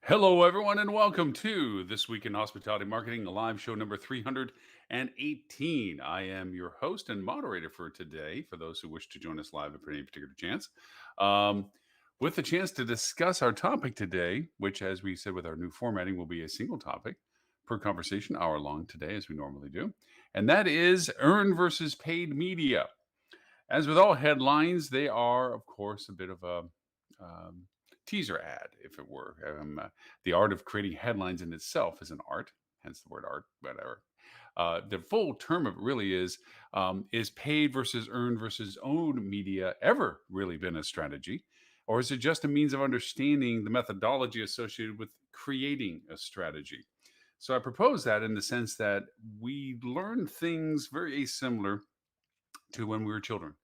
Hello, everyone, and welcome to This Week in Hospitality Marketing, live show number 318. I am your host and moderator for today, for those who wish to join us live at any particular chance. Um, with the chance to discuss our topic today, which, as we said with our new formatting, will be a single topic per conversation, hour long today, as we normally do. And that is earned versus paid media. As with all headlines, they are, of course, a bit of a um, teaser ad, if it were. The art of creating headlines in itself is an art, hence the word art, whatever. The full term of it really is paid versus earned versus owned media ever really been a strategy? Or is it just a means of understanding the methodology associated with creating a strategy? So I propose that in the sense that we learn things very similar to when we were children.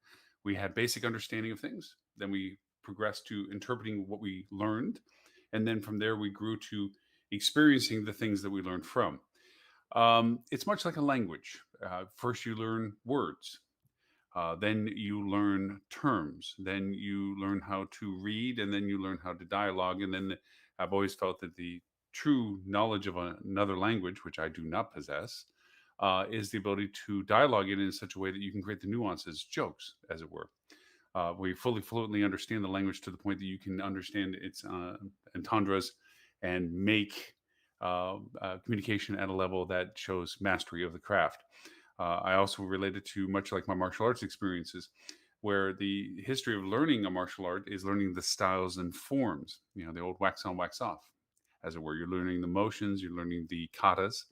We had basic understanding of things, then we progressed to interpreting what we learned, and then from there we grew to experiencing the things that we learned from. It's much like a language. First, you learn words, then you learn terms, then you learn how to read, and then you learn how to dialogue. And then I've always felt that the true knowledge of another language, which I do not possess, is the ability to dialogue it in such a way that you can create the nuances, jokes, as it were. Where you fully fluently understand the language to the point that you can understand its entendres and make communication at a level that shows mastery of the craft. I also relate it to much like my martial arts experiences, where the history of learning a martial art is learning the styles and forms, the old wax on, wax off, as it were. You're learning the motions, you're learning the katas,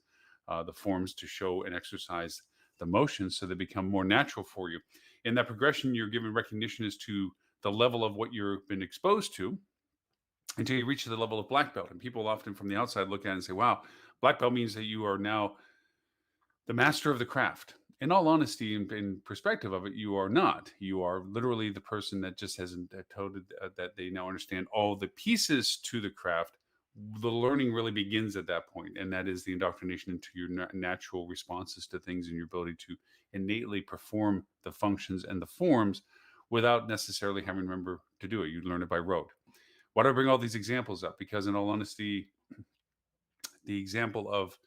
the forms to show and exercise the motions so they become more natural for you. In that progression, you're given recognition as to the level of what you've been exposed to until you reach the level of black belt. And people often from the outside look at it and say, wow, black belt means that you are now the master of the craft. In all honesty, in perspective of it, you are not. You are literally the person that just hasn't told that they now understand all the pieces to the craft. The learning really begins at that point, and that is the indoctrination into your natural responses to things and your ability to innately perform the functions and the forms without necessarily having to remember to do it. You learn it by rote. Why do I bring all these examples up? Because in all honesty, the example of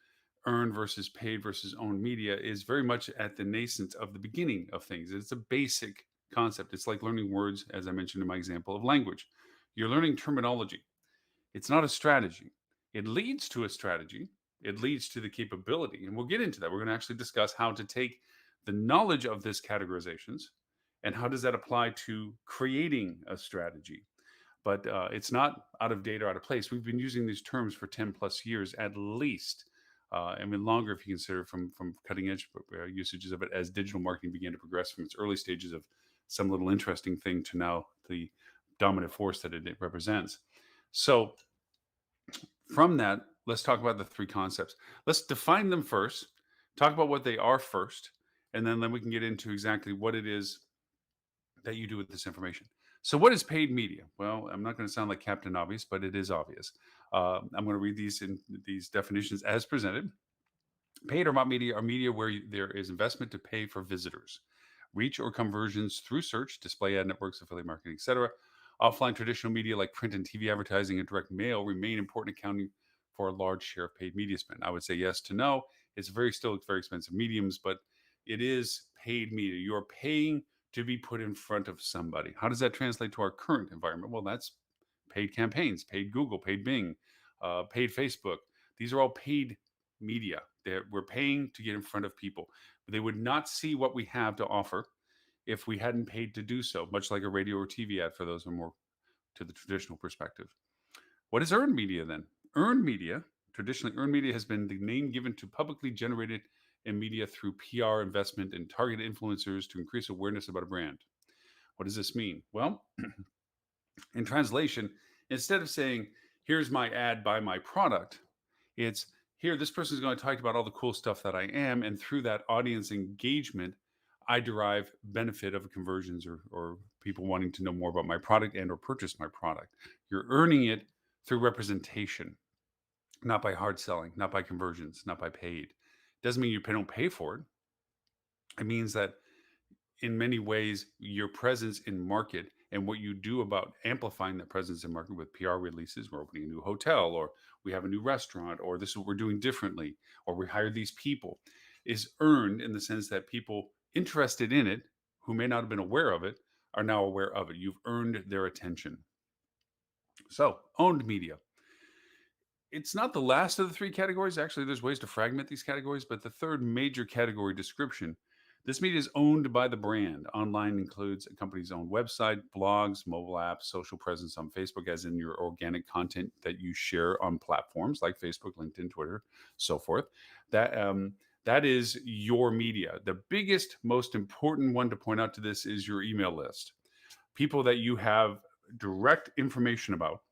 earned versus paid versus owned media is very much at the nascent of the beginning of things. It's a basic concept. It's like learning words, as I mentioned in my example of language. You're learning terminology. It's not a strategy. It leads to a strategy. It leads to the capability. And we'll get into that. We're going to actually discuss how to take the knowledge of this categorizations and how does that apply to creating a strategy. But it's not out of date or out of place. We've been using these terms for 10 plus years at least. And then longer if you consider from cutting edge usages of it as digital marketing began to progress from its early stages of some little interesting thing to now the dominant force that it represents. So from that, let's talk about the three concepts. Let's define them first, talk about what they are first, and then we can get into exactly what it is that you do with this information. So, what is paid media? Well, I'm not going to sound like Captain Obvious, but it is obvious. I'm going to read these definitions as presented. Paid or bought media are media where there is investment to pay for visitors, reach or conversions through search, display ad networks, affiliate marketing, etc. Offline traditional media like print and TV advertising and direct mail remain important, accounting for a large share of paid media spend. I would say yes to no. It's still very expensive mediums, but it is paid media. You're paying to be put in front of somebody. How does that translate to our current environment? Well, that's paid campaigns, paid Google, paid Bing, paid Facebook. These are all paid media. We're paying to get in front of people. They would not see what we have to offer if we hadn't paid to do so, much like a radio or TV ad for those who are more to the traditional perspective. What is earned media then? Traditionally, earned media has been the name given to publicly generated in media through PR investment and targeted influencers to increase awareness about a brand. What does this mean? Well, in translation, instead of saying, here's my ad, buy my product, it's here, this person is going to talk about all the cool stuff that I am. And through that audience engagement, I derive benefit of conversions or people wanting to know more about my product and or purchase my product. You're earning it through representation, not by hard selling, not by conversions, not by paid. Doesn't mean you don't pay for it. It means that in many ways, your presence in market and what you do about amplifying that presence in market with PR releases. We're opening a new hotel, or we have a new restaurant, or this is what we're doing differently, or we hired these people, is earned in the sense that people interested in it who may not have been aware of it are now aware of it. You've earned their attention. So, owned media. It's not the last of the three categories. Actually, there's ways to fragment these categories, but the third major category, description. This media is owned by the brand. Online includes a company's own website, blogs, mobile apps, social presence on Facebook, as in your organic content that you share on platforms like Facebook, LinkedIn, Twitter, so forth. That that is your media. The biggest, most important one to point out to this is your email list. People that you have direct information about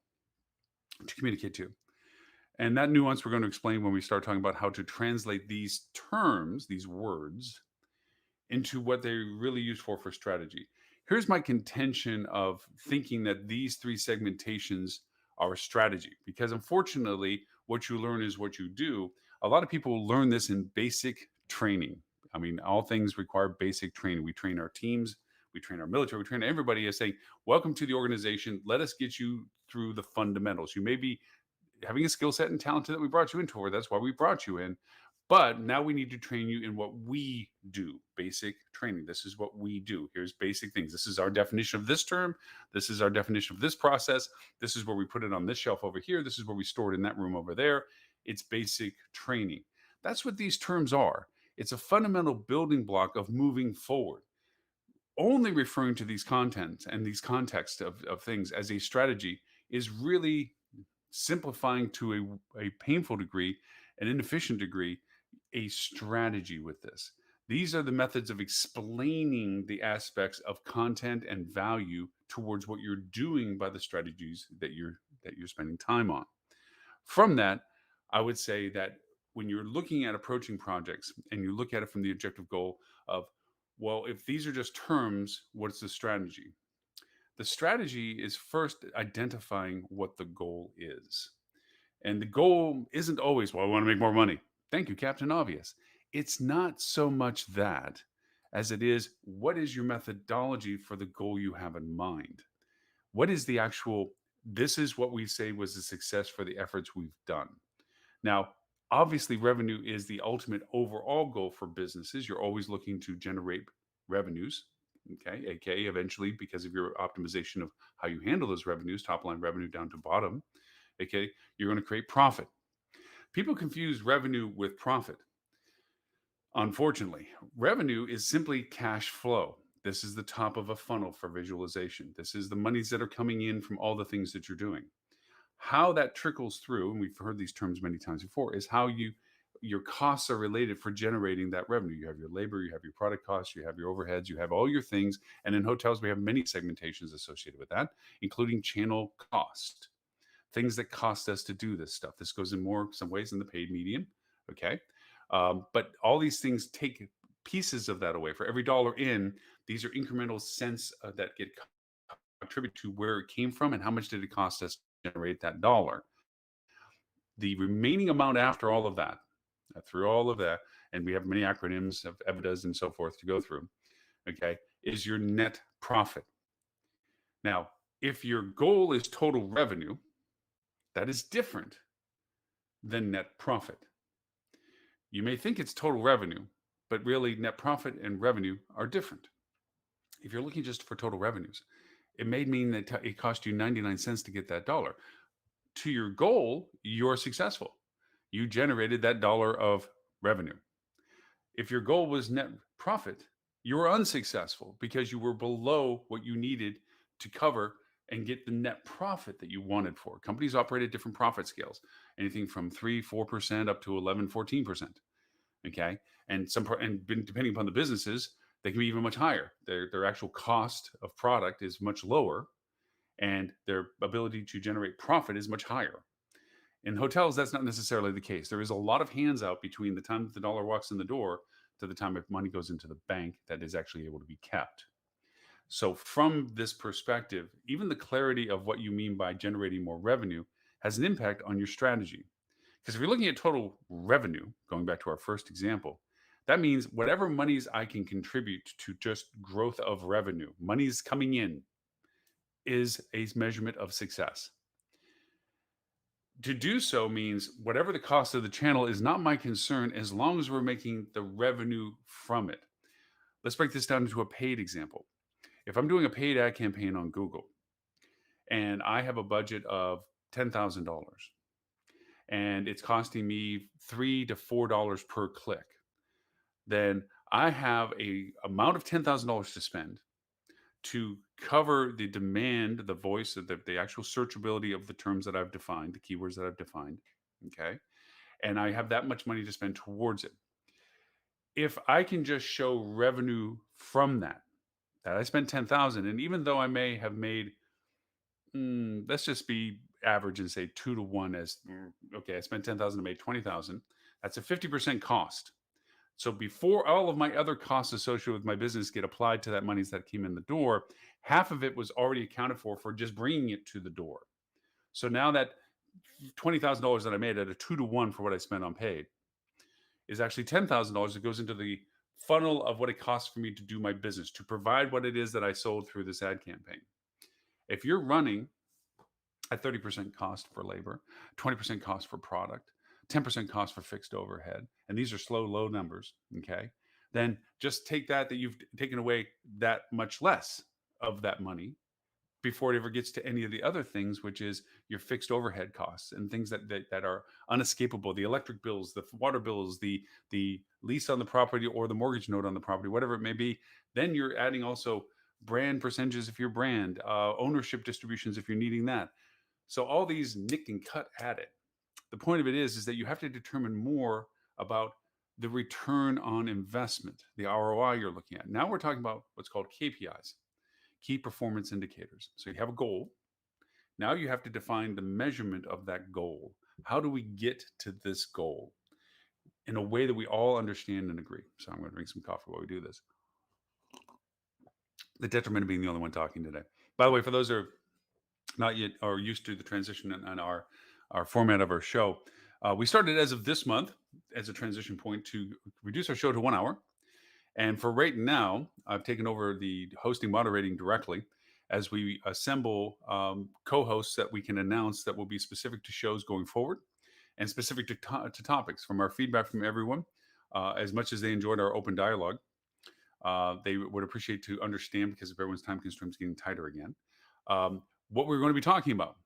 to communicate to. And that nuance we're going to explain when we start talking about how to translate these terms, these words, into what they're really used for strategy. Here's my contention of thinking that these three segmentations are a strategy, because unfortunately, what you learn is what you do. A lot of people learn this in basic training. I mean, all things require basic training. We train our teams, we train our military, we train everybody as saying, welcome to the organization. Let us get you through the fundamentals. You may be having a skill set and talent that we brought you in for. That's why we brought you in. But now we need to train you in what we do. Basic training. This is what we do. Here's basic things. This is our definition of this term. This is our definition of this process. This is where we put it on this shelf over here. This is where we store it in that room over there. It's basic training. That's what these terms are. It's a fundamental building block of moving forward. Only referring to these contents and these contexts of things as a strategy is really simplifying to a painful degree, an inefficient degree, a strategy with this. These are the methods of explaining the aspects of content and value towards what you're doing by the strategies that you're spending time on. From that, I would say that when you're looking at approaching projects and you look at it from the objective goal of, well, if these are just terms, what's the strategy? The strategy is first identifying what the goal is. And the goal isn't always, well, I want to make more money. Thank you, Captain Obvious. It's not so much that as it is, what is your methodology for the goal you have in mind? What is the actual, this is what we say was a success for the efforts we've done. Now, obviously, revenue is the ultimate overall goal for businesses. You're always looking to generate revenues, okay, aka eventually, because of your optimization of how you handle those revenues, top line revenue down to bottom, okay, you're going to create profit. People confuse revenue with profit. Unfortunately, revenue is simply cash flow. This is the top of a funnel for visualization. This is the monies that are coming in from all the things that you're doing. How that trickles through, and we've heard these terms many times before, is how your costs are related for generating that revenue. You have your labor, you have your product costs, you have your overheads, you have all your things. And in hotels, we have many segmentations associated with that, including channel cost, things that cost us to do this stuff. This goes in more some ways in the paid medium. Okay. But all these things take pieces of that away. For every dollar in, these are incremental cents that get contributed to where it came from and how much did it cost us to generate that dollar. The remaining amount after all of that, through all of that, and we have many acronyms of EBITDAs and so forth to go through, okay, is your net profit. Now, if your goal is total revenue, that is different than net profit. You may think it's total revenue, but really net profit and revenue are different. If you're looking just for total revenues, it may mean that it cost you 99 cents to get that dollar. To your goal, you're successful. You generated that dollar of revenue. If your goal was net profit, you were unsuccessful because you were below what you needed to cover and get the net profit that you wanted for. Companies operate at different profit scales, anything from 3-4% up to 11-14%. Okay. And depending upon the businesses, they can be even much higher. Their actual cost of product is much lower and their ability to generate profit is much higher. In hotels, that's not necessarily the case. There is a lot of hands out between the time that the dollar walks in the door to the time if money goes into the bank that is actually able to be kept. So from this perspective, even the clarity of what you mean by generating more revenue has an impact on your strategy. Because if you're looking at total revenue, going back to our first example, that means whatever monies I can contribute to just growth of revenue, money's coming in, is a measurement of success. To do so means whatever the cost of the channel is not my concern as long as we're making the revenue from it. Let's break this down into a paid example. If I'm doing a paid ad campaign on Google and I have a budget of $10,000 and it's costing me $3 to $4 per click, then I have a amount of $10,000 to spend to cover the demand, the voice, the actual searchability of the terms that I've defined, the keywords that I've defined. Okay. And I have that much money to spend towards it. If I can just show revenue from that I spent 10,000, and even though I may have made, let's just be average and say 2 to 1 as okay, I spent 10,000 and made 20,000. That's a 50% cost. So before all of my other costs associated with my business get applied to that monies that came in the door, half of it was already accounted for just bringing it to the door. So now that $20,000 that I made at a 2 to 1 for what I spent on paid is actually $10,000 that goes into the funnel of what it costs for me to do my business, to provide what it is that I sold through this ad campaign. If you're running at 30% cost for labor, 20% cost for product, 10% cost for fixed overhead, and these are slow, low numbers, okay, then just take that you've taken away that much less of that money before it ever gets to any of the other things, which is your fixed overhead costs and things that are unescapable, the electric bills, the water bills, the lease on the property or the mortgage note on the property, whatever it may be. Then you're adding also brand percentages if you're brand, ownership distributions if you're needing that. So all these nick and cut at it. The point of it is that you have to determine more about the return on investment, the ROI you're looking at. Now we're talking about what's called KPIs, key performance indicators. So you have a goal. Now you have to define the measurement of that goal. How do we get to this goal in a way that we all understand and agree? So I'm going to drink some coffee while we do this. The detriment of being the only one talking today. By the way, for those who are not yet or used to the transition and our format of our show, we started as of this month as a transition point to reduce our show to 1 hour. And for right now, I've taken over the hosting moderating directly as we assemble co-hosts that we can announce that will be specific to shows going forward and specific to topics from our feedback from everyone. As much as they enjoyed our open dialogue, they would appreciate to understand, because of everyone's time constraints getting tighter again, what we're going to be talking about.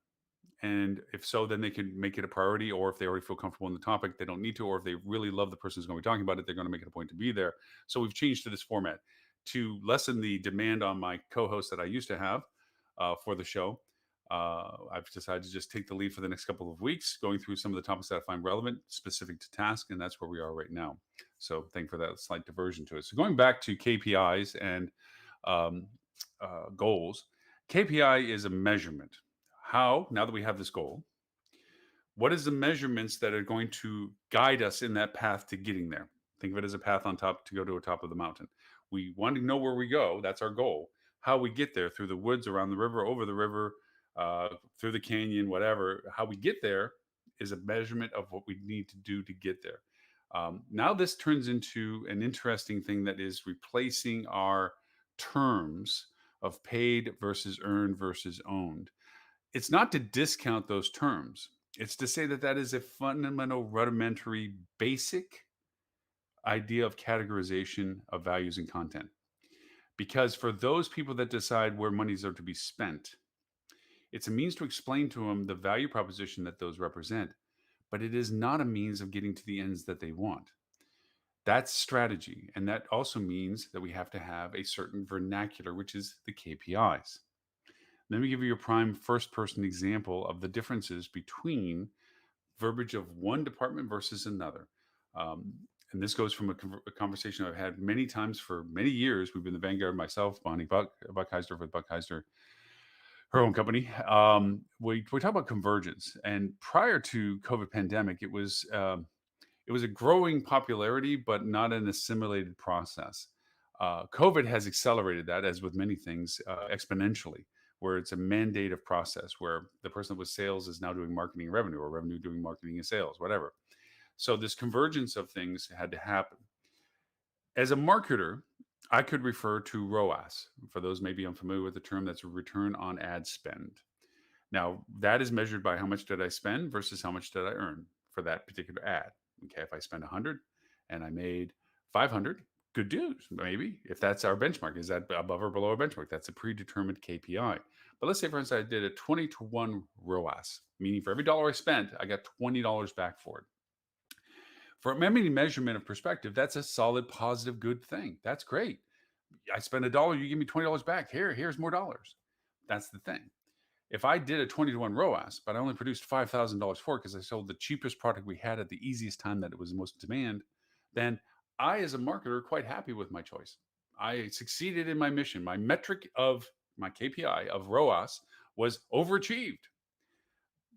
And if so, then they can make it a priority, or if they already feel comfortable in the topic, they don't need to, or if they really love the person who's going to be talking about it, they're going to make it a point to be there. So we've changed to this format to lessen the demand on my co-host that I used to have for the show. I've decided to just take the lead for the next couple of weeks, going through some of the topics that I find relevant, specific to task, and that's where we are right now. So thank you for that slight diversion to it. So going back to KPIs and goals, KPI is a measurement. How, now that we have this goal, what is the measurements that are going to guide us in that path to getting there? Think of it as a path on top to go to a top of the mountain. We want to know where we go. That's our goal. How we get there, through the woods, around the river, over the river, through the canyon, whatever. How we get there is a measurement of what we need to do to get there. Now this turns into an interesting thing that is replacing our terms of paid versus earned versus owned. It's not to discount those terms. It's to say that that is a fundamental, rudimentary, basic idea of categorization of values and content. Because for those people that decide where monies are to be spent, it's a means to explain to them the value proposition that those represent, but it is not a means of getting to the ends that they want. That's strategy. And that also means that we have to have a certain vernacular, which is the KPIs. Let me give you a prime first person example of the differences between verbiage of one department versus another. And this goes from a conversation I've had many times for many years. We've been the vanguard, myself, Bonnie Buckeister with Buckeister, her own company. We talk about convergence. And prior to COVID pandemic, it was a growing popularity, but not an assimilated process. COVID has accelerated that, as with many things, exponentially, where it's a mandative process where the person with sales is now doing marketing and revenue, or revenue doing marketing and sales, whatever. So this convergence of things had to happen. As a marketer, I could refer to ROAS. For those maybe unfamiliar with the term, that's a return on ad spend. Now, that is measured by how much did I spend versus how much did I earn for that particular ad. Okay, if I spend 100 and I made 500, good news, maybe. If that's our benchmark, is that above or below our benchmark? That's a predetermined KPI. But let's say, for instance, I did a 20 to 1 ROAS, meaning for every dollar I spent, I got $20 back for it. From any measurement of perspective, that's a solid, positive, good thing. That's great. I spent a dollar, you give me $20 back. Here's more dollars. That's the thing. If I did a 20 to 1 ROAS, but I only produced $5,000 for it because I sold the cheapest product we had at the easiest time that it was the most demand, then I, as a marketer, are quite happy with my choice. I succeeded in my mission. My metric of my KPI of ROAS was overachieved.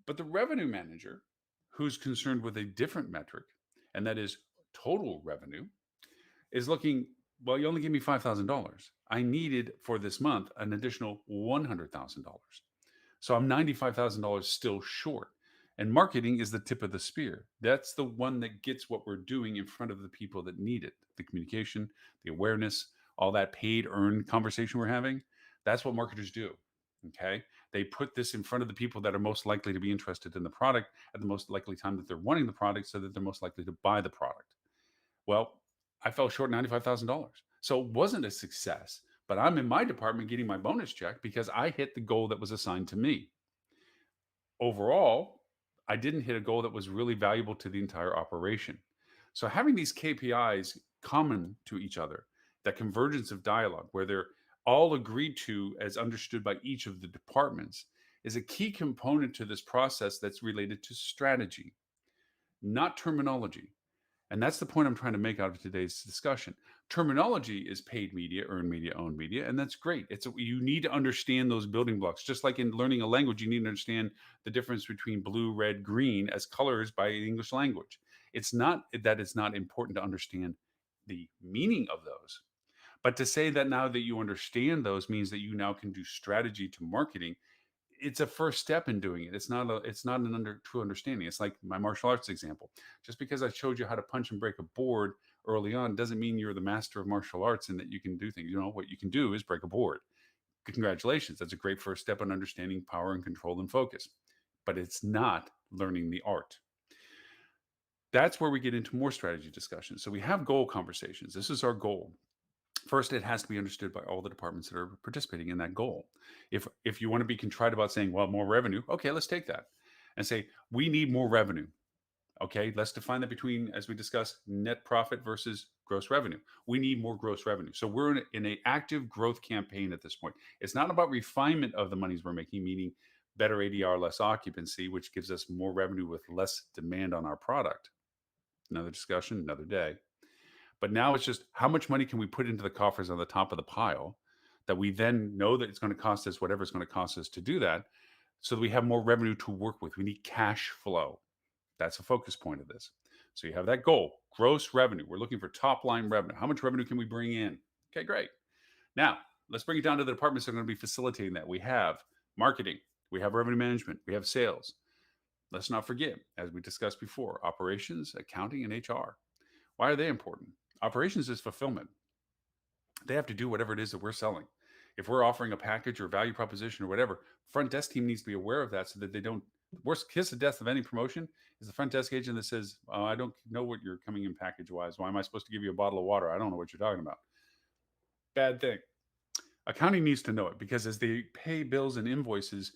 But the revenue manager, who's concerned with a different metric, and that is total revenue, is looking, well, you only gave me $5,000. I needed for this month an additional $100,000. So I'm $95,000 still short. And marketing is the tip of the spear. That's the one that gets what we're doing in front of the people that need it. The communication, the awareness, all that paid earned conversation we're having. That's what marketers do. Okay. They put this in front of the people that are most likely to be interested in the product at the most likely time that they're wanting the product so that they're most likely to buy the product. Well, I fell short $95,000. So it wasn't a success, but I'm in my department getting my bonus check because I hit the goal that was assigned to me. Overall, I didn't hit a goal that was really valuable to the entire operation. So having these KPIs common to each other, that convergence of dialogue where they're all agreed to as understood by each of the departments is a key component to this process that's related to strategy, not terminology. And that's the point I'm trying to make out of today's discussion. Terminology is paid media, earned media, owned media, and that's great. You need to understand those building blocks. Just like in learning a language, you need to understand the difference between blue, red, green as colors by the English language. It's not that it's not important to understand the meaning of those, but to say that now that you understand those means that you now can do strategy to marketing, it's a first step in doing it. It's not an true understanding. It's like my martial arts example. Just because I showed you how to punch and break a board early on doesn't mean you're the master of martial arts and that you can do things. What you can do is break a board. Congratulations. That's a great first step on understanding power and control and focus. But it's not learning the art. That's where we get into more strategy discussions. So we have goal conversations. This is our goal. First, it has to be understood by all the departments that are participating in that goal. If you want to be contrite about saying, well, more revenue, okay, let's take that and say we need more revenue. Okay, let's define that between, as we discussed, net profit versus gross revenue. We need more gross revenue. So we're in an active growth campaign at this point. It's not about refinement of the monies we're making, meaning better ADR, less occupancy, which gives us more revenue with less demand on our product. Another discussion, another day. But now it's just how much money can we put into the coffers on the top of the pile that we then know that it's going to cost us whatever it's going to cost us to do that so that we have more revenue to work with. We need cash flow. That's a focus point of this. So you have that goal, gross revenue. We're looking for top line revenue. How much revenue can we bring in? Okay, great. Now, let's bring it down to the departments that are going to be facilitating that. We have marketing, we have revenue management, we have sales. Let's not forget, as we discussed before, operations, accounting, and HR. Why are they important? Operations is fulfillment. They have to do whatever it is that we're selling. If we're offering a package or value proposition or whatever, front desk team needs to be aware of that so that they don't. Worst kiss of death of any promotion is the front desk agent that says, oh, I don't know what you're coming in package wise. Why am I supposed to give you a bottle of water? I don't know what you're talking about. Bad thing. Accounting needs to know it because as they pay bills and invoices,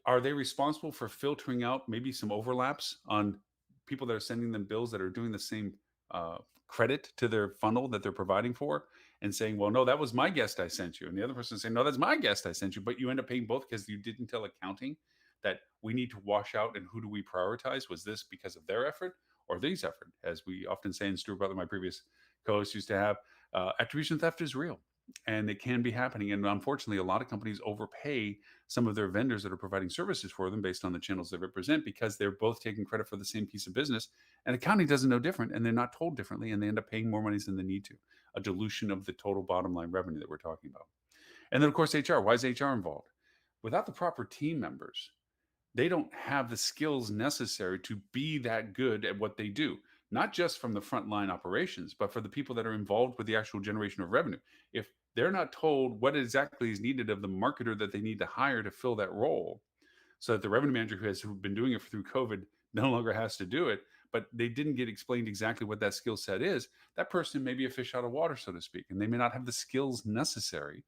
are they responsible for filtering out maybe some overlaps on people that are sending them bills that are doing the same uh, credit to their funnel that they're providing for and saying, well, no, that was my guest I sent you. And the other person saying, no, that's my guest I sent you. But you end up paying both because you didn't tell accounting that we need to wash out and who do we prioritize? Was this because of their effort or these effort? As we often say, and Stuart Butler, my previous co-host, used to have, attribution theft is real and it can be happening. And unfortunately, a lot of companies overpay some of their vendors that are providing services for them based on the channels they represent because they're both taking credit for the same piece of business. And accounting doesn't know different and they're not told differently and they end up paying more monies than they need to. A dilution of the total bottom line revenue that we're talking about. And then, of course, HR. Why is HR involved? Without the proper team members, they don't have the skills necessary to be that good at what they do. not just from the frontline operations, but for the people that are involved with the actual generation of revenue. If they're not told what exactly is needed of the marketer that they need to hire to fill that role, so that the revenue manager who has been doing it through COVID no longer has to do it, but they didn't get explained exactly what that skill set is, that person may be a fish out of water, so to speak, and they may not have the skills necessary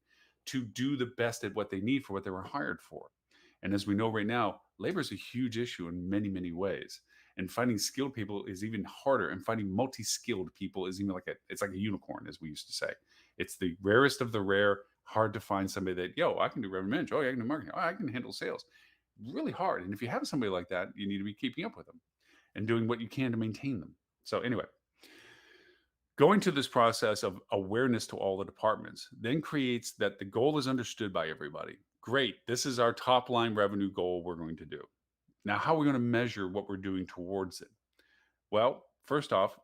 to do the best at what they need for what they were hired for. And as we know right now, labor is a huge issue in many, many ways. And finding skilled people is even harder. And finding multi-skilled people is even it's like a unicorn, as we used to say. It's the rarest of the rare. Hard to find somebody that, yo, I can do revenue management. Oh, yeah, I can do marketing. Oh, I can handle sales. Really hard. And if you have somebody like that, you need to be keeping up with them and doing what you can to maintain them. So anyway, going to this process of awareness to all the departments then creates that the goal is understood by everybody. Great. This is our top line revenue goal we're going to do. Now, how are we going to measure what we're doing towards it? Well, first off,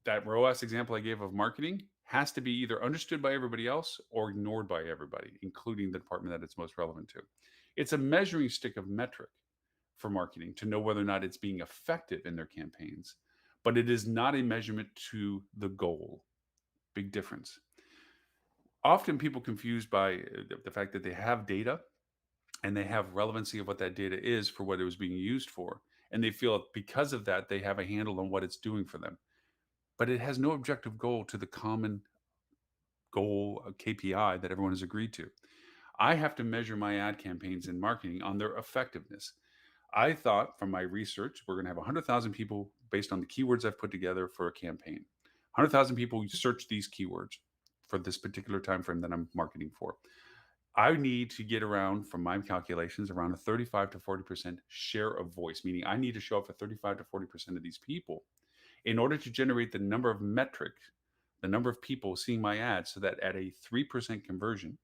that ROAS example I gave of marketing has to be either understood by everybody else or ignored by everybody, including the department that it's most relevant to. It's a measuring stick of metric for marketing to know whether or not it's being effective in their campaigns, but it is not a measurement to the goal. Big difference. Often people confused by the fact that they have data and they have relevancy of what that data is for what it was being used for. And they feel because of that, they have a handle on what it's doing for them. But it has no objective goal to the common goal, KPI that everyone has agreed to. I have to measure my ad campaigns in marketing on their effectiveness. I thought from my research, we're going to have 100,000 people based on the keywords I've put together for a campaign. 100,000 people search these keywords for this particular time frame that I'm marketing for. I need to get around, from my calculations, around a 35 to 40% share of voice, meaning I need to show up for 35 to 40% of these people in order to generate the number of metrics, the number of people seeing my ad, so that at a 3% conversion,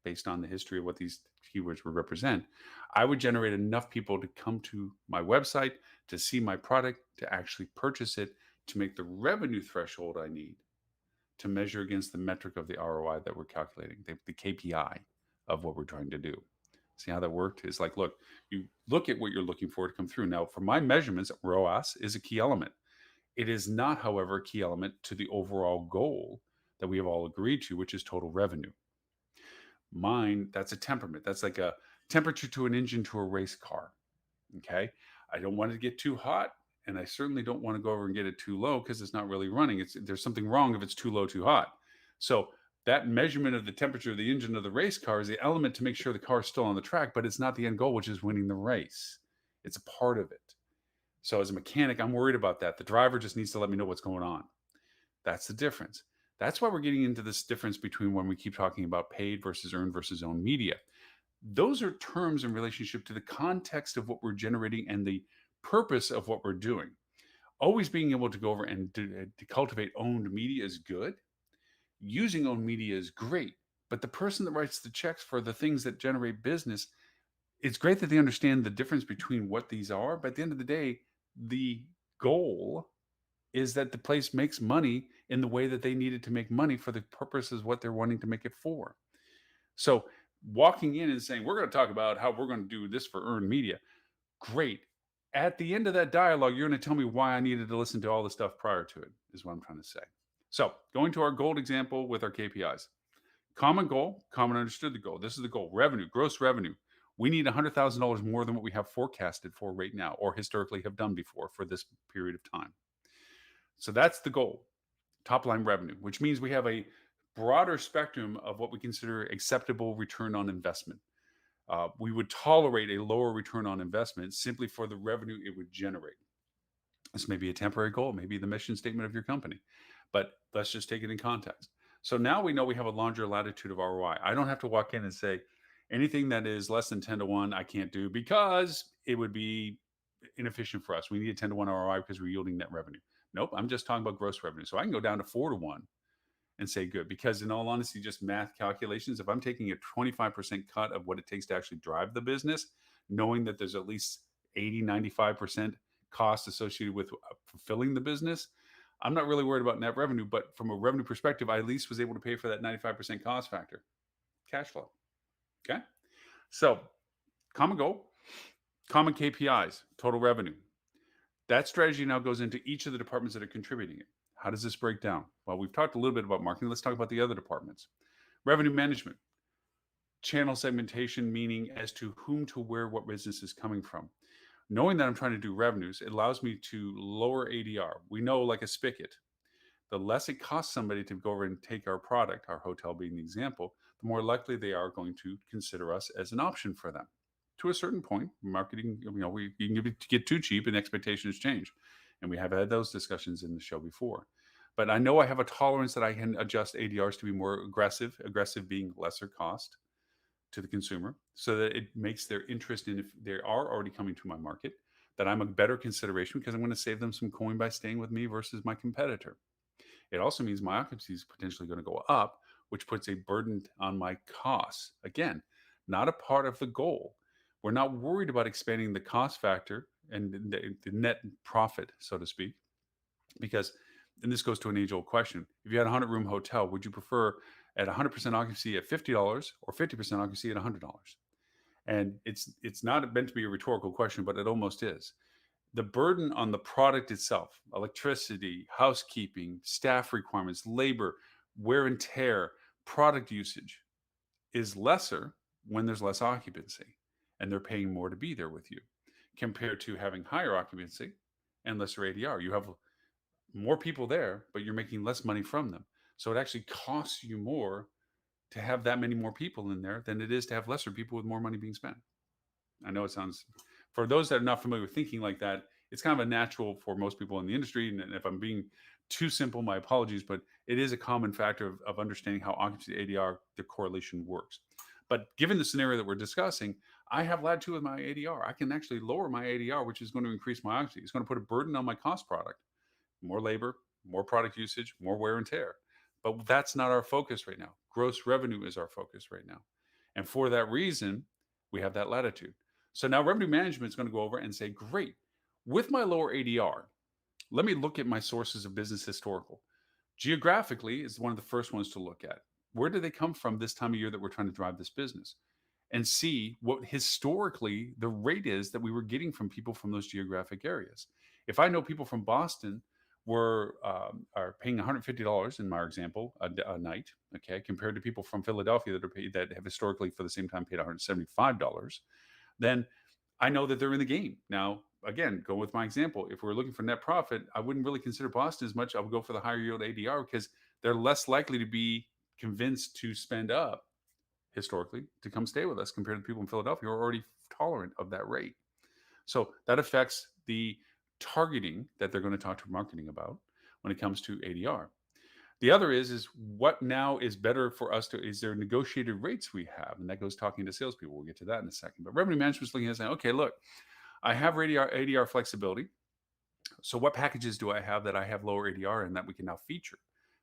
based on the history of what these keywords would represent, I would generate enough people to come to my website, to see my product, to actually purchase it, to make the revenue threshold I need to measure against the metric of the ROI that we're calculating, the KPI of what we're trying to do. See how that worked? It's like, look, you look at what you're looking for to come through. Now, for my measurements, ROAS is a key element. It is not, however, a key element to the overall goal that we have all agreed to, which is total revenue. Mine, that's a temperament. That's like a temperature to an engine to a race car. Okay. I don't want it to get too hot, and I certainly don't want to go over and get it too low because it's not really running. There's something wrong if it's too low, too hot. So that measurement of the temperature of the engine of the race car is the element to make sure the car is still on the track, but it's not the end goal, which is winning the race. It's a part of it. So as a mechanic, I'm worried about that. The driver just needs to let me know what's going on. That's the difference. That's why we're getting into this difference between when we keep talking about paid versus earned versus owned media. Those are terms in relationship to the context of what we're generating and the purpose of what we're doing. Always being able to go over and to cultivate owned media is good. Using owned media is great. But the person that writes the checks for the things that generate business, it's great that they understand the difference between what these are. But at the end of the day, the goal is that the place makes money in the way that they needed to make money for the purposes what they're wanting to make it for. So walking in and saying, we're going to talk about how we're going to do this for earned media. Great. At the end of that dialogue, you're going to tell me why I needed to listen to all the stuff prior to it, is what I'm trying to say. So going to our gold example with our KPIs. Common goal, common understood the goal. This is the goal. Revenue, gross revenue. We need $100,000 more than what we have forecasted for right now or historically have done before for this period of time. So that's the goal, top line revenue, which means we have a broader spectrum of what we consider acceptable return on investment. We would tolerate a lower return on investment simply for the revenue it would generate. This may be a temporary goal, maybe the mission statement of your company, but let's just take it in context. So now we know we have a larger latitude of ROI. I don't have to walk in and say anything that is less than 10 to 1, I can't do because it would be inefficient for us. We need a 10 to 1 ROI because we're yielding net revenue. Nope, I'm just talking about gross revenue. So I can go down to 4 to 1 and say good, because in all honesty, just math calculations, if I'm taking a 25% cut of what it takes to actually drive the business, knowing that there's at least 80, 95% cost associated with fulfilling the business, I'm not really worried about net revenue, but from a revenue perspective, I at least was able to pay for that 95% cost factor, cash flow. Okay. So common goal, common KPIs, total revenue. That strategy now goes into each of the departments that are contributing it. How does this break down? Well, we've talked a little bit about marketing. Let's talk about the other departments. Revenue management, channel segmentation, meaning as to whom to where what business is coming from. Knowing that I'm trying to do revenues, it allows me to lower ADR. We know, like a spigot, the less it costs somebody to go over and take our product, our hotel being the example, the more likely they are going to consider us as an option for them. To a certain point, marketing, you can get too cheap and expectations change. And we have had those discussions in the show before. But I know I have a tolerance that I can adjust ADRs to be more aggressive being lesser cost to the consumer, so that it makes their interest in, if they are already coming to my market, that I'm a better consideration because I'm going to save them some coin by staying with me versus my competitor. It also means my occupancy is potentially going to go up, which puts a burden on my costs. Again, not a part of the goal. We're not worried about expanding the cost factor and the net profit, so to speak, because, and this goes to an age old question. If you had a 100-room hotel, would you prefer at 100% occupancy at $50 or 50% occupancy at $100? And it's not meant to be a rhetorical question, but it almost is. The burden on the product itself, electricity, housekeeping, staff requirements, labor, wear and tear, product usage, is lesser when there's less occupancy and they're paying more to be there with you, compared to having higher occupancy and lesser ADR. You have more people there, but you're making less money from them. So it actually costs you more to have that many more people in there than it is to have lesser people with more money being spent. I know it sounds, for those that are not familiar with thinking like that, it's kind of a natural for most people in the industry. And if I'm being too simple, my apologies, but it is a common factor of understanding how occupancy ADR, the correlation works. But given the scenario that we're discussing, I have latitude with my ADR. I can actually lower my ADR, which is going to increase my occupancy. It's going to put a burden on my cost product, more labor, more product usage, more wear and tear. But that's not our focus right now. Gross revenue is our focus right now. And for that reason, we have that latitude. So now revenue management is going to go over and say, great, with my lower ADR, let me look at my sources of business historical. Geographically is one of the first ones to look at. Where do they come from this time of year that we're trying to drive this business? And see what historically the rate is that we were getting from people from those geographic areas. If I know people from Boston are paying $150 in my example a night, okay, compared to people from Philadelphia that have historically for the same time paid $175, then I know that they're in the game. Now, again, go with my example. If we're looking for net profit, I wouldn't really consider Boston as much. I would go for the higher yield ADR because they're less likely to be convinced to spend up historically to come stay with us compared to people in Philadelphia who are already tolerant of that rate. So that affects the targeting that they're going to talk to marketing about when it comes to ADR. The other is what now is better for us to, is there negotiated rates we have? And that goes talking to salespeople. We'll get to that in a second. But revenue management is looking at saying, okay, look, I have ADR flexibility. So what packages do I have that I have lower ADR and that we can now feature?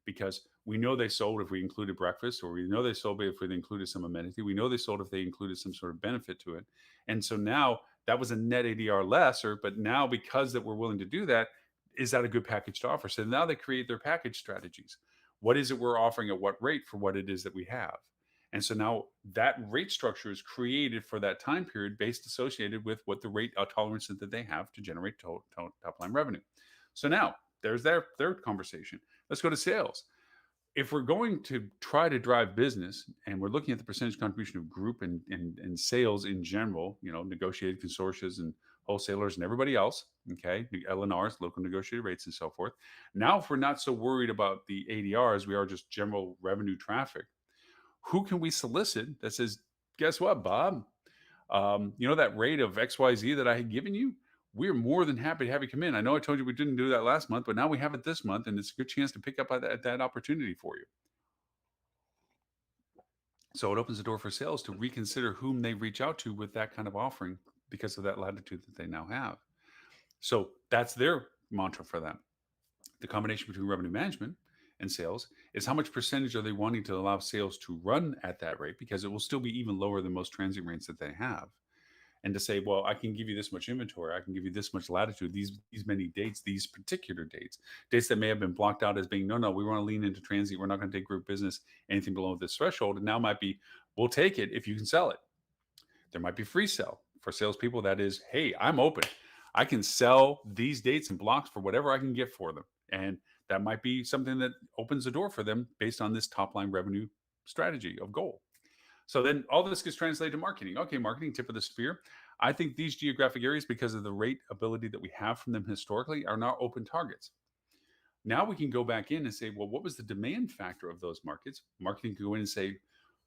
Because we know they sold if we included breakfast, or we know they sold if they included some amenity. We know they sold if they included some sort of benefit to it. And so now that was a net ADR lesser, but now because that we're willing to do that, is that a good package to offer? So now they create their package strategies. What is it we're offering at what rate for what it is that we have? And so now that rate structure is created for that time period based associated with what the rate tolerance that they have to generate top line revenue. So now there's their conversation. Let's go to sales. If we're going to try to drive business and we're looking at the percentage contribution of group and sales in general, negotiated consortia and wholesalers and everybody else, okay, LNRs, local negotiated rates and so forth. Now, if we're not so worried about the ADR as we are just general revenue traffic, who can we solicit that says, guess what, Bob? That rate of XYZ that I had given you, we're more than happy to have you come in. I know I told you we didn't do that last month, but now we have it this month, and it's a good chance to pick up that opportunity for you. So it opens the door for sales to reconsider whom they reach out to with that kind of offering because of that latitude that they now have. So that's their mantra for them. The combination between revenue management and sales is how much percentage are they wanting to allow sales to run at that rate, because it will still be even lower than most transient rates that they have. And to say, well, I can give you this much inventory, I can give you this much latitude, these many dates, these particular dates that may have been blocked out as being, no, we want to lean into transient. We're not going to take group business, anything below this threshold. And now might be, we'll take it if you can sell it. There might be free sell for salespeople. That is, hey, I'm open. I can sell these dates and blocks for whatever I can get for them. And that might be something that opens the door for them based on this top line revenue strategy of goal. So then all this gets translated to marketing. Okay, marketing tip of the spear. I think these geographic areas, because of the rate ability that we have from them historically, are now open targets. Now we can go back in and say, well, what was the demand factor of those markets? Marketing can go in and say,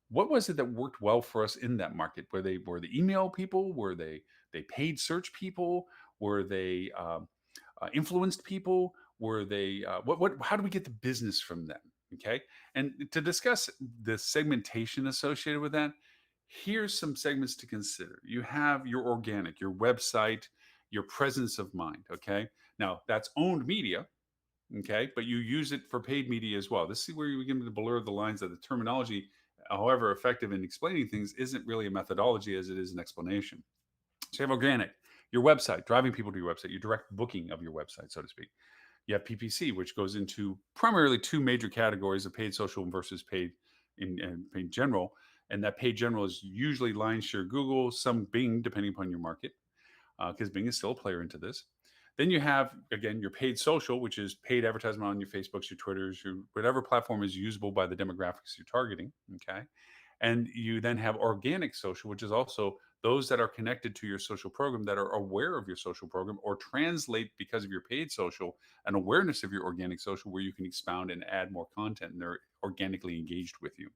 what was it that worked well for us in that market? Were the email people? Were they paid search people? Were they influenced people? Were they what? How do we get the business from them? Okay, and to discuss the segmentation associated with that, here's some segments to consider. You have your organic, your website, your presence of mind. Okay, now that's owned media. Okay, but you use it for paid media as well. This is where you begin to blur the lines of the terminology. However effective in explaining things isn't really a methodology as it is an explanation. So you have organic, your website, driving people to your website, your direct booking of your website, so to speak. You have PPC, which goes into primarily two major categories of paid social versus paid in paid general. And that paid general is usually line share Google, some Bing, depending upon your market, because Bing is still a player into this. Then you have, again, your paid social, which is paid advertisement on your Facebooks, your Twitters, your whatever platform is usable by the demographics you're targeting. Okay. And you then have organic social, which is also those that are connected to your social program that are aware of your social program or translate because of your paid social an awareness of your organic social where you can expound and add more content and they're organically engaged with you.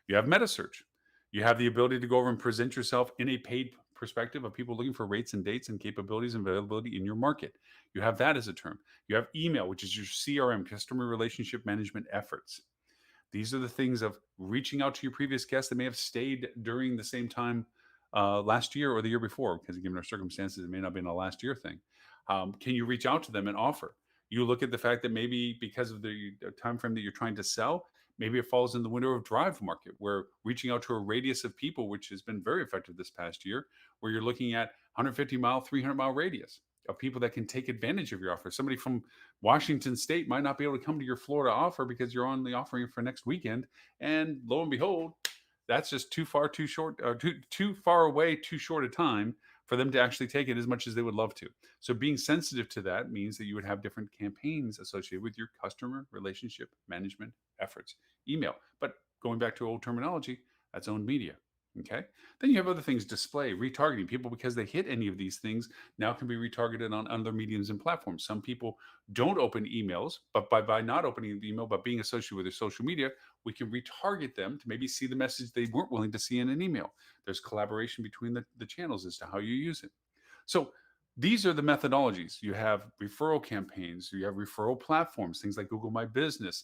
You have meta search. You have the ability to go over and present yourself in a paid perspective of people looking for rates and dates and capabilities and availability in your market. You have that as a term. You have email, which is your CRM, customer relationship management efforts. These are the things of reaching out to your previous guests that may have stayed during the same time last year or the year before, because given our circumstances, it may not be in a last year thing. Can you reach out to them and offer? You look at the fact that maybe because of the time frame that you're trying to sell, maybe it falls in the window of drive market, where reaching out to a radius of people, which has been very effective this past year, where you're looking at 150-mile, 300-mile radius of people that can take advantage of your offer. Somebody from Washington State might not be able to come to your Florida offer because you're on the offering for next weekend. And lo and behold, that's just too far, too short, or too far away, too short a time for them to actually take it as much as they would love to. So being sensitive to that means that you would have different campaigns associated with your customer relationship management efforts. Email, but going back to old terminology, that's owned media. Okay. Then you have other things, display, retargeting people because they hit any of these things now can be retargeted on other mediums and platforms. Some people don't open emails, but by not opening the email, but being associated with their social media, we can retarget them to maybe see the message they weren't willing to see in an email. There's collaboration between the channels as to how you use it. So these are the methodologies. You have referral campaigns, you have referral platforms, things like Google My Business,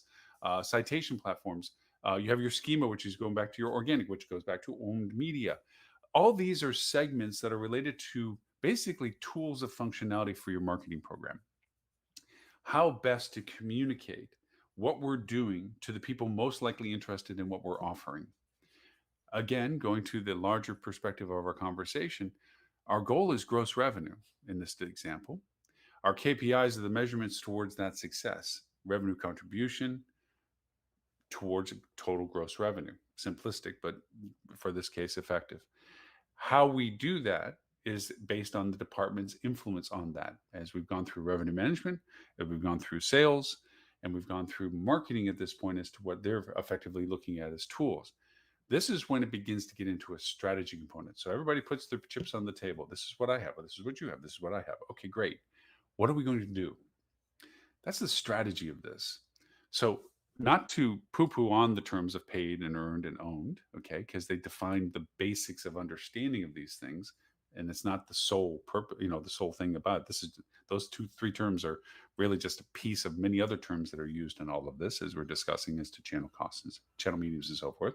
citation platforms. You have your schema, which is going back to your organic, which goes back to owned media. All these are segments that are related to basically tools of functionality for your marketing program. How best to communicate what we're doing to the people most likely interested in what we're offering. Again, going to the larger perspective of our conversation, our goal is gross revenue in this example. Our KPIs are the measurements towards that success, revenue contribution towards total gross revenue. Simplistic, but for this case, effective. How we do that is based on the department's influence on that. As we've gone through revenue management, as we've gone through sales, and we've gone through marketing at this point as to what they're effectively looking at as tools. This is when it begins to get into a strategy component. So everybody puts their chips on the table. This is what I have. This is what you have. This is what I have. Okay, great. What are we going to do? That's the strategy of this. So, not to poo poo on the terms of paid and earned and owned, okay, because they define the basics of understanding of these things. And it's not the sole purpose, the sole thing about it. This is those two, three terms are really just a piece of many other terms that are used in all of this as we're discussing as to channel costs, channel mediums, and so forth.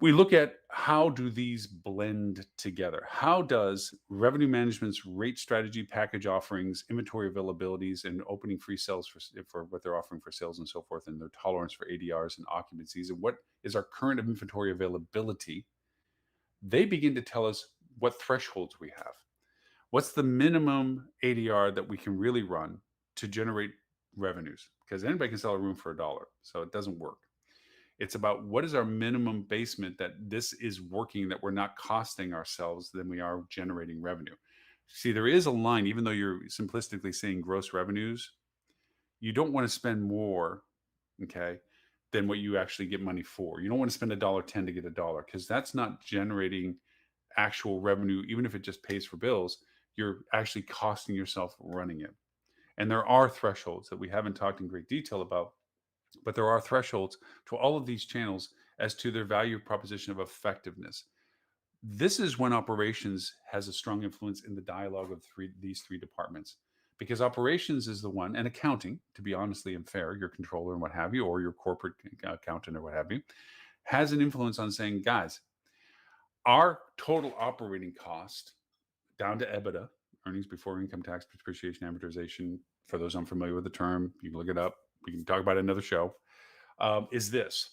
We look at how do these blend together. How does revenue management's rate strategy, package offerings, inventory availabilities, and opening free sales for what they're offering for sales and so forth, and their tolerance for ADRs and occupancies, and what is our current inventory availability, they begin to tell us what thresholds we have. What's the minimum ADR that we can really run to generate revenues? Because anybody can sell a room for $1, so it doesn't work. It's about what is our minimum basement that this is working, that we're not costing ourselves than we are generating revenue. See, there is a line, even though you're simplistically saying gross revenues, you don't want to spend more, okay, than what you actually get money for. You don't want to spend $1.10 to get a dollar because that's not generating actual revenue. Even if it just pays for bills, you're actually costing yourself running it. And there are thresholds that we haven't talked in great detail about, but there are thresholds to all of these channels as to their value proposition of effectiveness. This is when operations has a strong influence in the dialogue of these three departments, because operations is the one, and accounting, to be honestly and fair, your controller and what have you, or your corporate accountant or what have you, has an influence on saying, guys, our total operating cost down to EBITDA, earnings before income tax, depreciation, amortization. For those unfamiliar with the term, you can look it up. We can talk about it another show. Is this?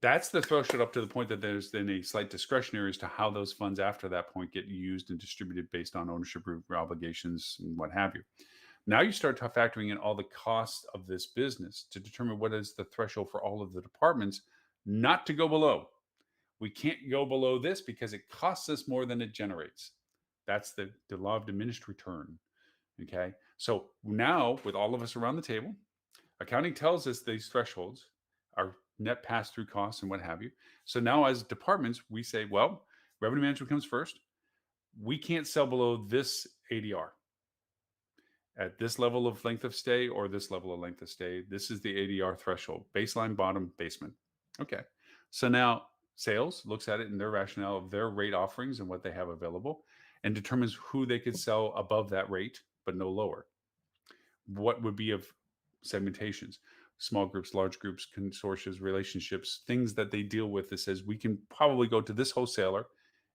That's the threshold up to the point that there's then a slight discretionary as to how those funds after that point get used and distributed based on ownership obligations and what have you. Now you start factoring in all the costs of this business to determine what is the threshold for all of the departments not to go below. We can't go below this because it costs us more than it generates. That's the law of diminished return. Okay. So now, with all of us around the table, accounting tells us these thresholds are net pass through costs and what have you. So now, as departments, we say, well, revenue management comes first. We can't sell below this ADR at this level of length of stay or this level of length of stay. This is the ADR threshold, baseline, bottom, basement. Okay. So now sales looks at it in their rationale of their rate offerings and what they have available and determines who they could sell above that rate, but no lower. What would be of segmentations, small groups, large groups, consortia, relationships, things that they deal with that says we can probably go to this wholesaler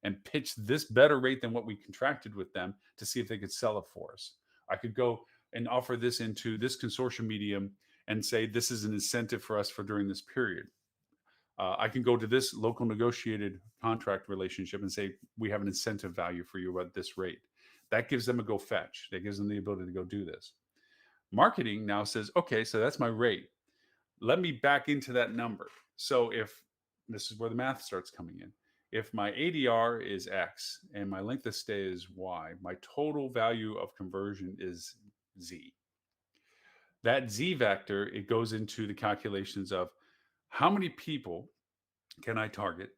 and pitch this better rate than what we contracted with them to see if they could sell it for us. I could go and offer this into this consortium medium and say this is an incentive for us for during this period. I can go to this local negotiated contract relationship and say we have an incentive value for you at this rate. That gives them a go fetch. That gives them the ability to go do this. Marketing now says, okay, so that's my rate. Let me back into that number. So if this is where the math starts coming in, if my ADR is X and my length of stay is Y, my total value of conversion is Z. That Z vector, it goes into the calculations of how many people can I target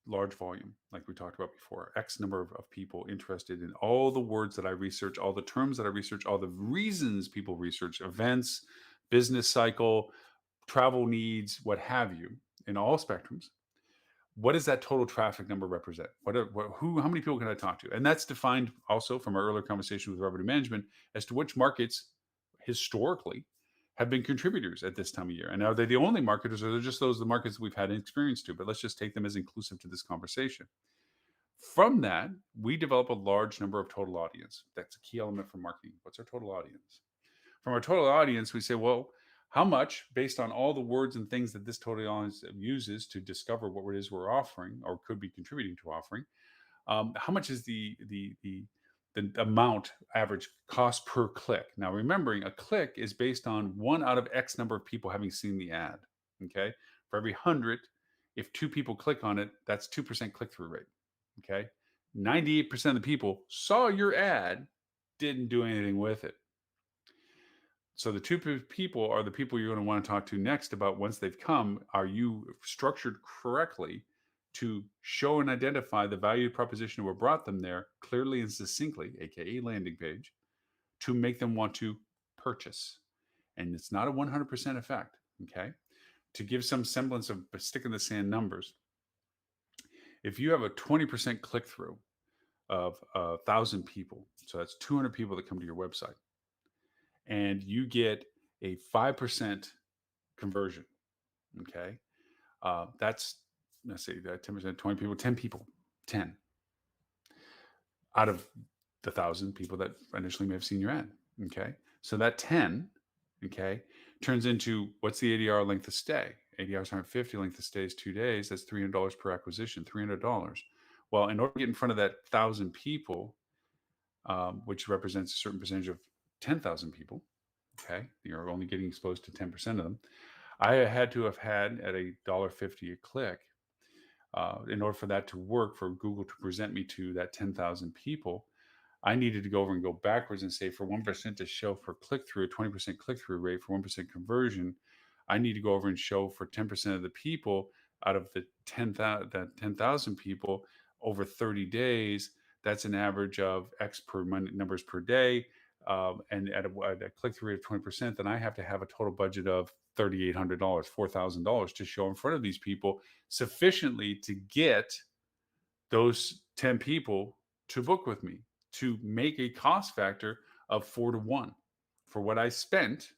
large volume, like we talked about before, X number of people interested in all the words that I research, all the terms that I research, all the reasons people research, events, business cycle, travel needs, what have you, in all spectrums. What does that total traffic number represent? How many people can I talk to? And that's defined also from our earlier conversation with revenue management as to which markets historically have been contributors at this time of year. And are they the only marketers, or are they just those the markets that we've had experience to? But let's just take them as inclusive to this conversation. From that, we develop a large number of total audience. That's a key element for marketing. What's our total audience? From our total audience, we say, well, how much, based on all the words and things that this total audience uses to discover what it is we're offering or could be contributing to offering, how much is the amount average cost per click? Now, remembering a click is based on one out of X number of people having seen the ad. Okay, for every 100, if 2 people click on it, that's 2% click through rate. Okay, 98% of the people saw your ad, didn't do anything with it. So the two people are the people you're going to want to talk to next about once they've come. Are you structured correctly to show and identify the value proposition of what brought them there clearly and succinctly, aka landing page, to make them want to purchase? And it's not a 100% effect. Okay. To give some semblance of stick in the sand numbers, if you have a 20% click through of 1,000 people, so that's 200 people that come to your website, and you get a 5% conversion. Okay. That's, let's say that 10%, 20 people, 10 people, 10 out of the 1,000 people that initially may have seen your ad. Okay. So that 10, okay, turns into what's the ADR length of stay? ADR is 150, length of stay is 2 days. That's $300 per acquisition, $300. Well, in order to get in front of that 1,000 people, which represents a certain percentage of 10,000 people, okay, you're only getting exposed to 10% of them. I had to have had at $1.50 a click in order for that to work, for Google to present me to that 10,000 people. I needed to go over and go backwards and say for 1% to show for click through, 20% click through rate for 1% conversion, I need to go over and show for 10% of the people out of the 10,000 people over 30 days. That's an average of X per month numbers per day. And at a click through rate of 20%, then I have to have a total budget of $3,800, $4,000 to show in front of these people sufficiently to get those 10 people to book with me to make a cost factor of 4 to 1 for what I spent,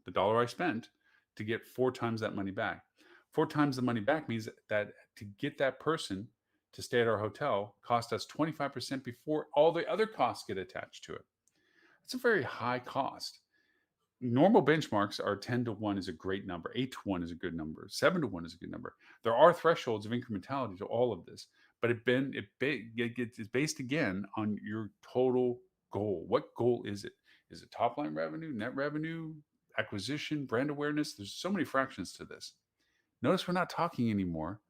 the dollar I spent, to get 4 times that money back. 4 times the money back means that to get that person to stay at our hotel cost us 25% before all the other costs get attached to it. It's a very high cost. Normal benchmarks are 10 to 1 is a great number, 8 to 1 is a good number, 7 to 1 is a good number. There are thresholds of incrementality to all of this, but it's based again on your total goal. What goal is it? Is it top line revenue, net revenue, acquisition, brand awareness? There's so many fractions to this. Notice we're not talking anymore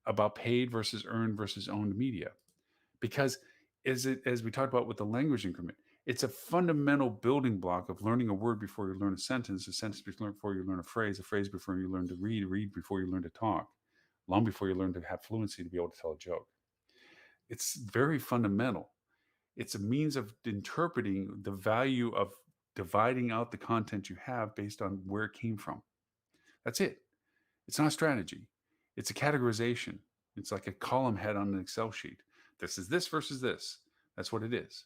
about paid versus earned versus owned media, because as we talked about with the language increment, it's a fundamental building block of learning a word before you learn a sentence before you learn a phrase before you learn to read before you learn to talk, long before you learn to have fluency to be able to tell a joke. It's very fundamental. It's a means of interpreting the value of dividing out the content you have based on where it came from. That's it. It's not a strategy. It's a categorization. It's like a column head on an Excel sheet. This is this versus this. That's what it is.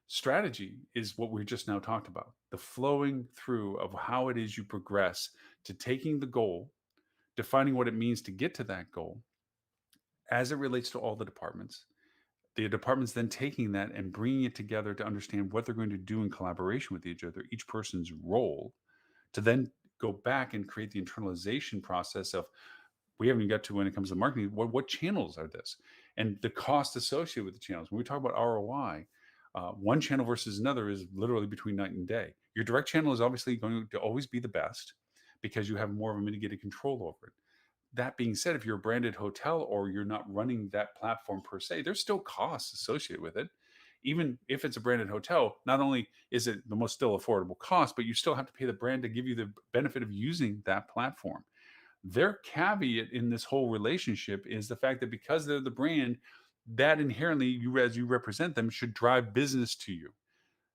Strategy is what we just now talked about, the flowing through of how it is you progress to taking the goal, defining what it means to get to that goal as it relates to all the departments. The departments then taking that and bringing it together to understand what they're going to do in collaboration with each other, each person's role, to then go back and create the internalization process of, we haven't even got to when it comes to marketing, what channels are this? And the cost associated with the channels. When we talk about ROI, one channel versus another is literally between night and day. Your direct channel is obviously going to always be the best because you have more of a mitigated control over it. That being said, if you're a branded hotel or you're not running that platform per se, there's still costs associated with it. Even if it's a branded hotel, not only is it the most still affordable cost, but you still have to pay the brand to give you the benefit of using that platform. Their caveat in this whole relationship is the fact that because they're the brand, that inherently you as you represent them should drive business to you.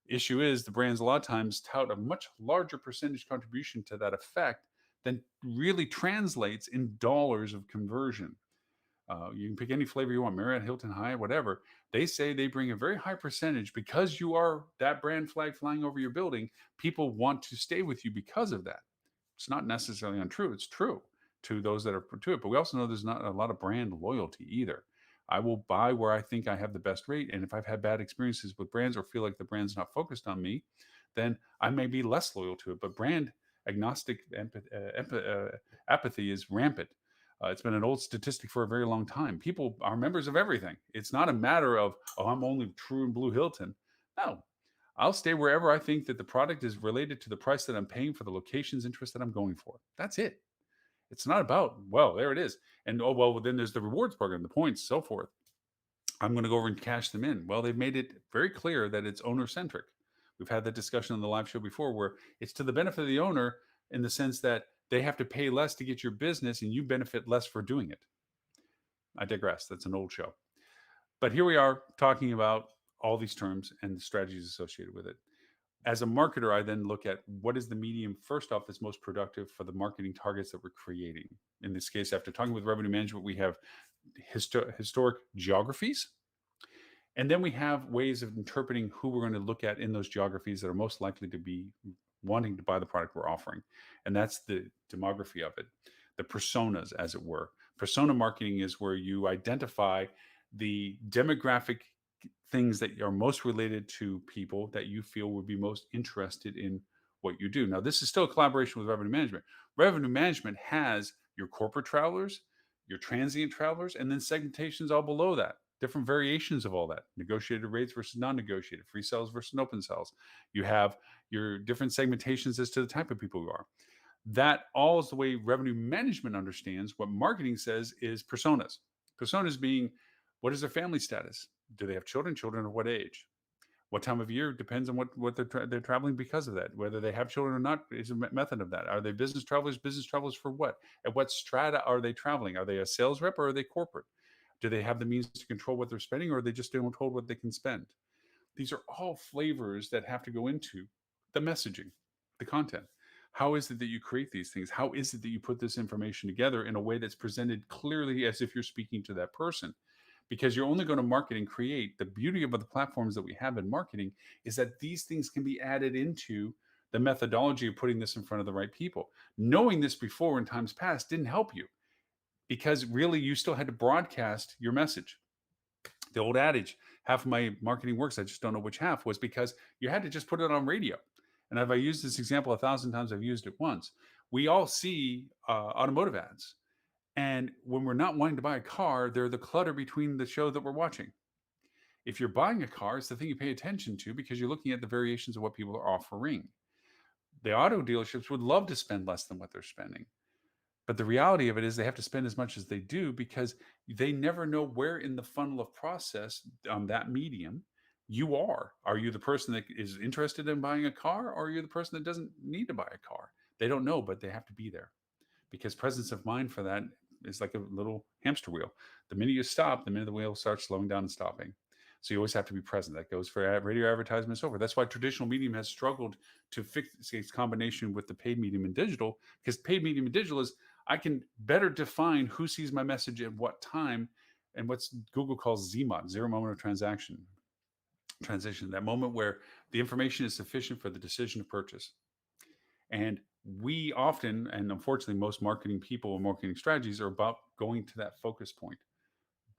Issue is the brands a lot of times tout a much larger percentage contribution to that effect than really translates in dollars of conversion. You can pick any flavor you want, Marriott, Hilton, Hyatt, whatever. They say they bring a very high percentage because you are that brand flag flying over your building. People want to stay with you because of that. It's not necessarily untrue. It's true to those that are to it. But we also know there's not a lot of brand loyalty either. I will buy where I think I have the best rate. And if I've had bad experiences with brands or feel like the brand's not focused on me, then I may be less loyal to it. But brand agnostic apathy is rampant. It's been an old statistic for a very long time. People are members of everything. It's not a matter of, oh, I'm only true in Blue Hilton. No, I'll stay wherever I think that the product is related to the price that I'm paying for the location's interest that I'm going for. That's it. It's not about, well, there it is. And oh, well, then there's the rewards program, the points, so forth. I'm going to go over and cash them in. Well, they've made it very clear that it's owner centric. We've had that discussion on the live show before where it's to the benefit of the owner in the sense that they have to pay less to get your business and you benefit less for doing it. I digress. That's an old show. But here we are talking about all these terms and the strategies associated with it. As a marketer, I then look at what is the medium, first off, that's most productive for the marketing targets that we're creating. In this case, after talking with revenue management, we have historic geographies. And then we have ways of interpreting who we're going to look at in those geographies that are most likely to be wanting to buy the product we're offering. And that's the demography of it, the personas, as it were. Persona marketing is where you identify the demographic things that are most related to people that you feel would be most interested in what you do. Now, this is still a collaboration with revenue management. Revenue management has your corporate travelers, your transient travelers, and then segmentations all below that. Different variations of all that. Negotiated rates versus non-negotiated, free sales versus open sales. You have your different segmentations as to the type of people you are. That all is the way revenue management understands. What marketing says is personas. Personas being, what is their family status? Do they have children? Children of what age? What time of year depends on what they're traveling because of that. Whether they have children or not is a method of that. Are they business travelers? Business travelers for what? At what strata are they traveling? Are they a sales rep or are they corporate? Do they have the means to control what they're spending, or are they just being told what they can spend? These are all flavors that have to go into the messaging, the content. How is it that you create these things? How is it that you put this information together in a way that's presented clearly as if you're speaking to that person? Because you're only going to market and create. The beauty of the platforms that we have in marketing is that these things can be added into the methodology of putting this in front of the right people. Knowing this before in times past didn't help you, because really you still had to broadcast your message. The old adage, half of my marketing works, I just don't know which half, was because you had to just put it on radio. And if I used this example 1,000 times, I've used it once. We all see automotive ads. And when we're not wanting to buy a car, they're the clutter between the show that we're watching. If you're buying a car, it's the thing you pay attention to because you're looking at the variations of what people are offering. The auto dealerships would love to spend less than what they're spending. But the reality of it is they have to spend as much as they do because they never know where in the funnel of process on that medium you are. Are you the person that is interested in buying a car, or are you the person that doesn't need to buy a car? They don't know, but they have to be there, because presence of mind for that is like a little hamster wheel. The minute you stop, the minute the wheel starts slowing down and stopping. So you always have to be present. That goes for radio advertisement and so forth. That's why traditional medium has struggled to fix its combination with the paid medium and digital, because paid medium and digital is, I can better define who sees my message at what time, and what's Google calls ZMOT, zero moment of transition, that moment where the information is sufficient for the decision to purchase. And we often, and unfortunately, most marketing people and marketing strategies are about going to that focus point.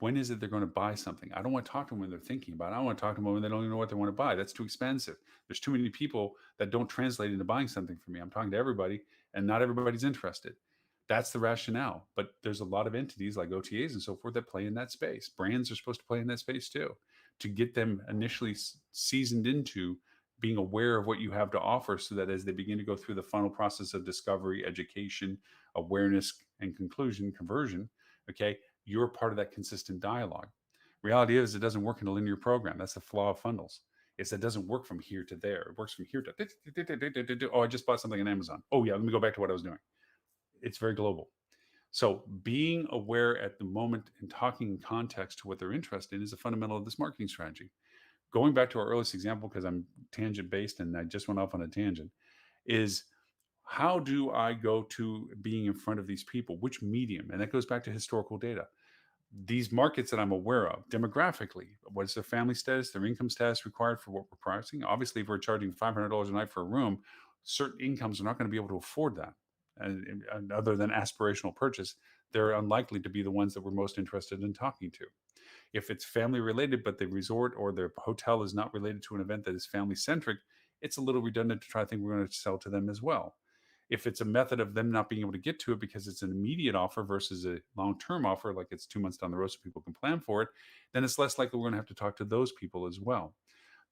When is it they're going to buy something? I don't want to talk to them when they're thinking about it. I don't want to talk to them when they don't even know what they want to buy. That's too expensive. There's too many people that don't translate into buying something for me. I'm talking to everybody, and not everybody's interested. That's the rationale. But there's a lot of entities like OTAs and so forth that play in that space. Brands are supposed to play in that space too, to get them initially seasoned into being aware of what you have to offer, so that as they begin to go through the funnel process of discovery, education, awareness, and conclusion, conversion, okay, you're part of that consistent dialogue. Reality is, it doesn't work in a linear program. That's the flaw of funnels. It's that it doesn't work from here to there. It works from here to, oh, I just bought something on Amazon. Oh yeah, let me go back to what I was doing. It's very global. So being aware at the moment and talking in context to what they're interested in is a fundamental of this marketing strategy. Going back to our earliest example, because I'm tangent based and I just went off on a tangent, is how do I go to being in front of these people? Which medium? And that goes back to historical data. These markets that I'm aware of demographically, what is their family status, their income status required for what we're pricing? Obviously, if we're charging $500 a night for a room, certain incomes are not going to be able to afford that. And other than aspirational purchase, they're unlikely to be the ones that we're most interested in talking to. If it's family related, but the resort or the hotel is not related to an event that is family centric, it's a little redundant to try to think we're going to sell to them as well. If it's a method of them not being able to get to it because it's an immediate offer versus a long-term offer, like it's 2 months down the road so people can plan for it, then it's less likely we're going to have to talk to those people as well.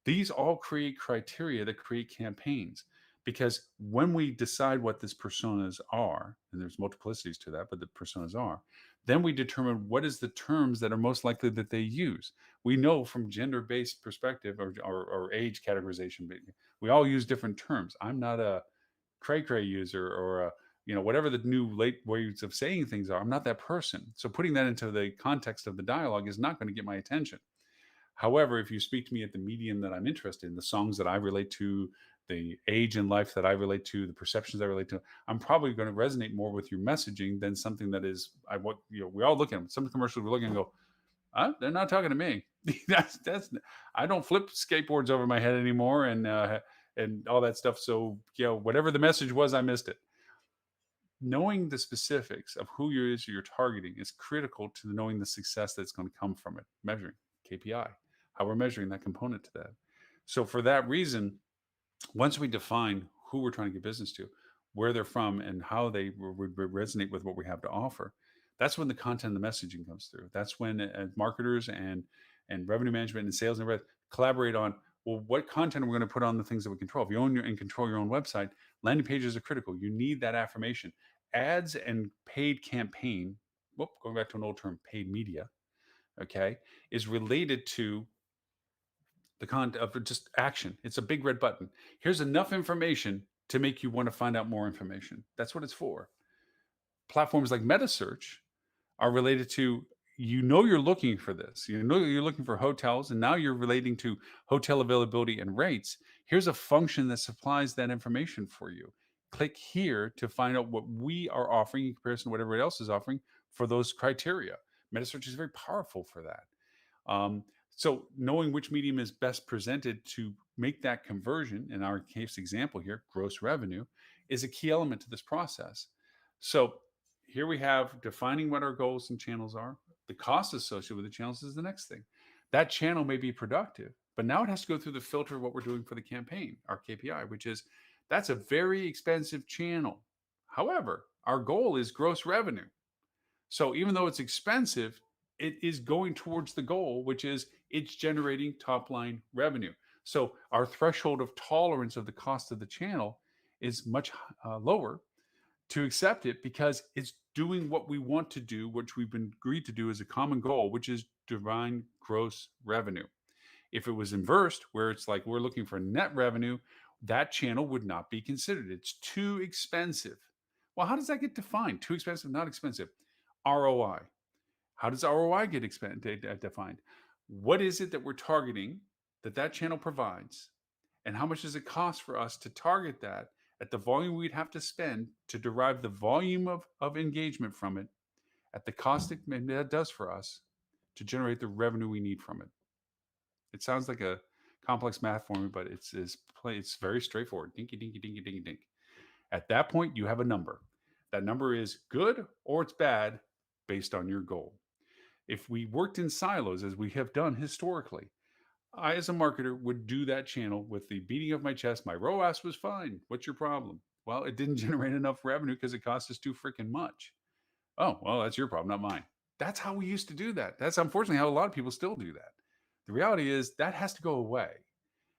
These all create criteria that create campaigns, because when we decide what these personas are, and there's multiplicities to that, but the personas are, then we determine what is the terms that are most likely that they use. We know from gender-based perspective, or age categorization, but we all use different terms. I'm not a cray cray user, or a, whatever the new late ways of saying things are. I'm not that person. So putting that into the context of the dialogue is not going to get my attention. However, if you speak to me at the medium that I'm interested in, the songs that I relate to, the age in life that I relate to, the perceptions I relate to, I'm probably going to resonate more with your messaging than something that is, we all look at them. Some commercials we look at and go, they're not talking to me. that's I don't flip skateboards over my head anymore, and all that stuff. So whatever the message was, I missed it. Knowing the specifics of who you're targeting is critical to knowing the success that's going to come from it. Measuring KPI, how we're measuring that component to that. So for that reason, once we define who we're trying to get business to, where they're from, and how they resonate with what we have to offer, that's when the content and the messaging comes through. That's when marketers and revenue management and sales and collaborate on, well, what content are we going to put on the things that we control? If you own and control your own website, landing pages are critical. You need that affirmation. Ads and paid campaign, going back to an old term, paid media, okay, is related to the con of just action. It's a big red button. Here's enough information to make you want to find out more information. That's what it's for. Platforms like MetaSearch are related to, you're looking for this. You know you're looking for hotels, and now you're relating to hotel availability and rates. Here's a function that supplies that information for you. Click here to find out what we are offering in comparison to what everybody else is offering for those criteria. MetaSearch is very powerful for that. So knowing which medium is best presented to make that conversion, in our case example here, gross revenue, is a key element to this process. So here we have defining what our goals and channels are. The cost associated with the channels is the next thing. That channel may be productive, but now it has to go through the filter of what we're doing for the campaign, our KPI, which is that's a very expensive channel. However, our goal is gross revenue. So even though it's expensive, it is going towards the goal, which is it's generating top line revenue. So our threshold of tolerance of the cost of the channel is much lower to accept it, because it's doing what we want to do, which we've been agreed to do as a common goal, which is divine gross revenue. If it was inversed, where it's like we're looking for net revenue, that channel would not be considered. It's too expensive. Well, how does that get defined? Too expensive, not expensive. ROI. How does ROI get defined? What is it that we're targeting that that channel provides? And how much does it cost for us to target that at the volume we'd have to spend to derive the volume of engagement from it, at the cost that does for us to generate the revenue we need from it? It sounds like a complex math formula, but it's very straightforward. Dinky, dinky, dinky, dinky, dink. At that point, you have a number. That number is good or it's bad based on your goal. If we worked in silos, as we have done historically, I, as a marketer, would do that channel with the beating of my chest. My ROAS was fine. What's your problem? Well, it didn't generate enough revenue because it cost us too freaking much. Oh, well, that's your problem, not mine. That's how we used to do that. That's unfortunately how a lot of people still do that. The reality is that has to go away.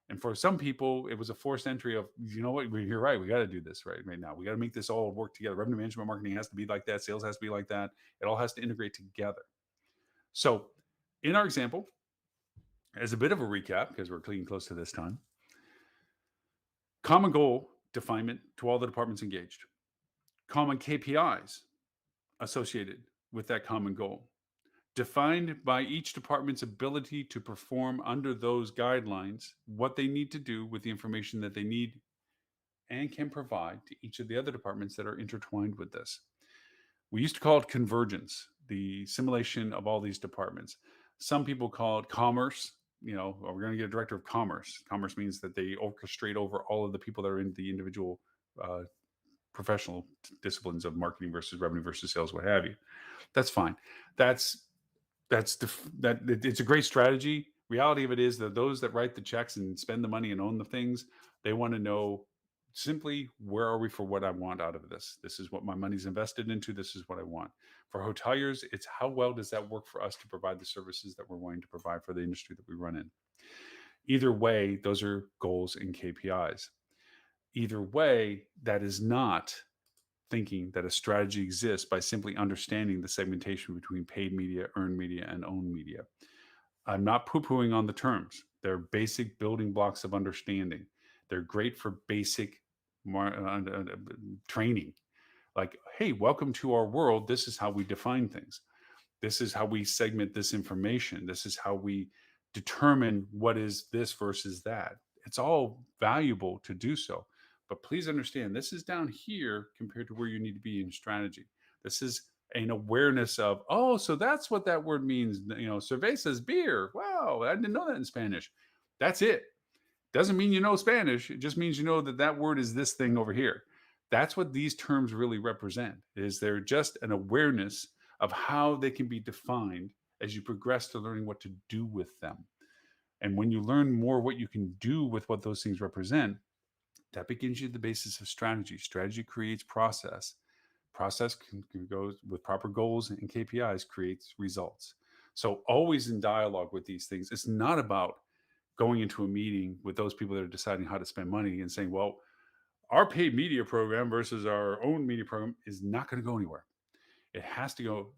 And for some people, it was a forced entry of, you know what, you're right. We got to do this right now. We got to make this all work together. Revenue management marketing has to be like that. Sales has to be like that. It all has to integrate together. So in our example, as a bit of a recap, because we're getting close to this time, common goal definement to all the departments engaged, common KPIs associated with that common goal, defined by each department's ability to perform under those guidelines, what they need to do with the information that they need and can provide to each of the other departments that are intertwined with this. We used to call it convergence, the simulation of all these departments. Some people call it commerce. We're going to get a director of commerce. Commerce means that they orchestrate over all of the people that are in the individual uh, professional disciplines of marketing versus revenue versus sales, what have you. That's fine. That's it's a great strategy. Reality of it is that those that write the checks and spend the money and own the things, they want to know simply, where are we for what I want out of this? This is what my money's invested into. This is what I want. For hoteliers, it's how well does that work for us to provide the services that we're wanting to provide for the industry that we run in. Either way, those are goals and KPIs. Either way, that is not thinking that a strategy exists by simply understanding the segmentation between paid media, earned media, and owned media. I'm not poo-pooing on the terms. They're basic building blocks of understanding. They're great for basic training. Like, hey, welcome to our world. This is how we define things. This is how we segment this information. This is how we determine what is this versus that. It's all valuable to do so. But please understand, this is down here compared to where you need to be in strategy. This is an awareness of, oh, so that's what that word means. Cerveza's beer. Wow, I didn't know that in Spanish. That's it. Doesn't mean you know Spanish. It just means you know that that word is this thing over here. That's what these terms really represent, is they're just an awareness of how they can be defined as you progress to learning what to do with them. And when you learn more what you can do with what those things represent, that begins you the basis of strategy. Strategy creates process. Process can go with proper goals and KPIs, creates results. So always in dialogue with these things. It's not about going into a meeting with those people that are deciding how to spend money and saying, well, our paid media program versus our own media program is not going to go anywhere. It has to go,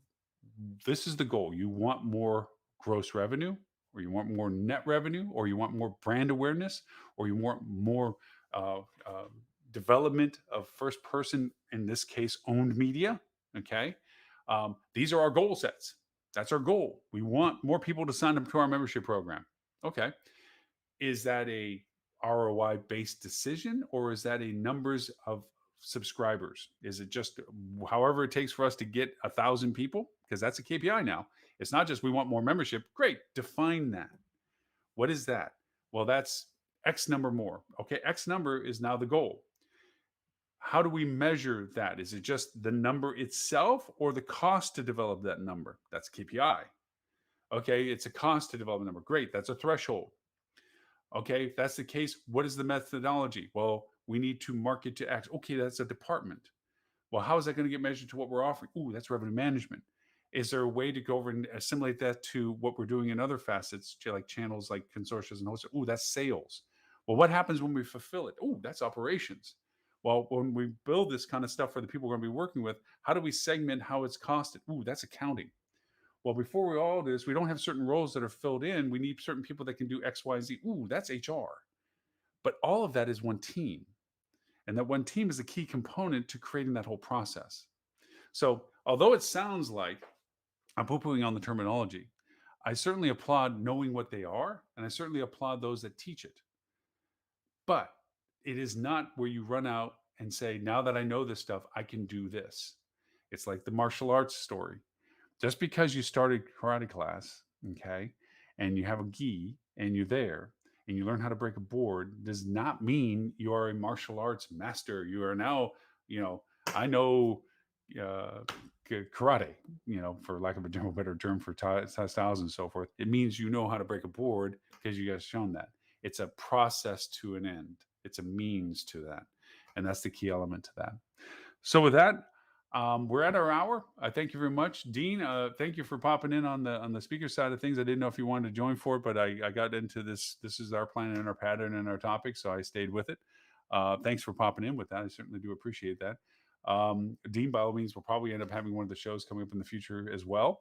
this is the goal. You want more gross revenue? or you want more net revenue, or you want more brand awareness, or you want more uh, uh, development of first person, in this case, owned media. Okay. These are our goal sets. That's our goal. We want more people to sign up to our membership program. Okay. Is that a ROI based decision, or is that a numbers of subscribers? Is it just however it takes for us to get 1,000 people? Because that's a KPI now. It's not just we want more membership. Great. Define that. What is that? Well, that's X number more. Okay. X number is now the goal. How do we measure that? Is it just the number itself or the cost to develop that number? That's KPI. Okay. It's a cost to develop a number. Great. That's a threshold. Okay, if that's the case, what is the methodology? Well, we need to market to X. Okay, that's a department. Well, how is that going to get measured to what we're offering? Ooh, that's revenue management. Is there a way to go over and assimilate that to what we're doing in other facets, like channels like consortia and hosts? Ooh, that's sales. Well, what happens when we fulfill it? Ooh, that's operations. Well, when we build this kind of stuff for the people we're going to be working with, how do we segment how it's costed? Ooh, that's accounting. Well, before we all do this, we don't have certain roles that are filled in. We need certain people that can do X, Y, Z. Ooh, that's HR. But all of that is one team. And that one team is a key component to creating that whole process. So, although it sounds like I'm poo-pooing on the terminology, I certainly applaud knowing what they are, and I certainly applaud those that teach it. But it is not where you run out and say, now that I know this stuff, I can do this. It's like the martial arts story. Just because you started karate class, okay, and you have a gi and you're there and you learn how to break a board does not mean you are a martial arts master. You are now, I know uh, karate, for lack of a general better term for styles and so forth. It means you know how to break a board because you guys shown that. It's a process to an end. It's a means to that, and that's the key element to that. So with that, we're at our hour. I thank you very much, Dean. Thank you for popping in on the speaker side of things. I didn't know if you wanted to join for it, but I got into this. This is our plan and our pattern and our topic, so I stayed with it. Thanks for popping in with that. I certainly do appreciate that. Dean, by all means, will probably end up having one of the shows coming up in the future as well.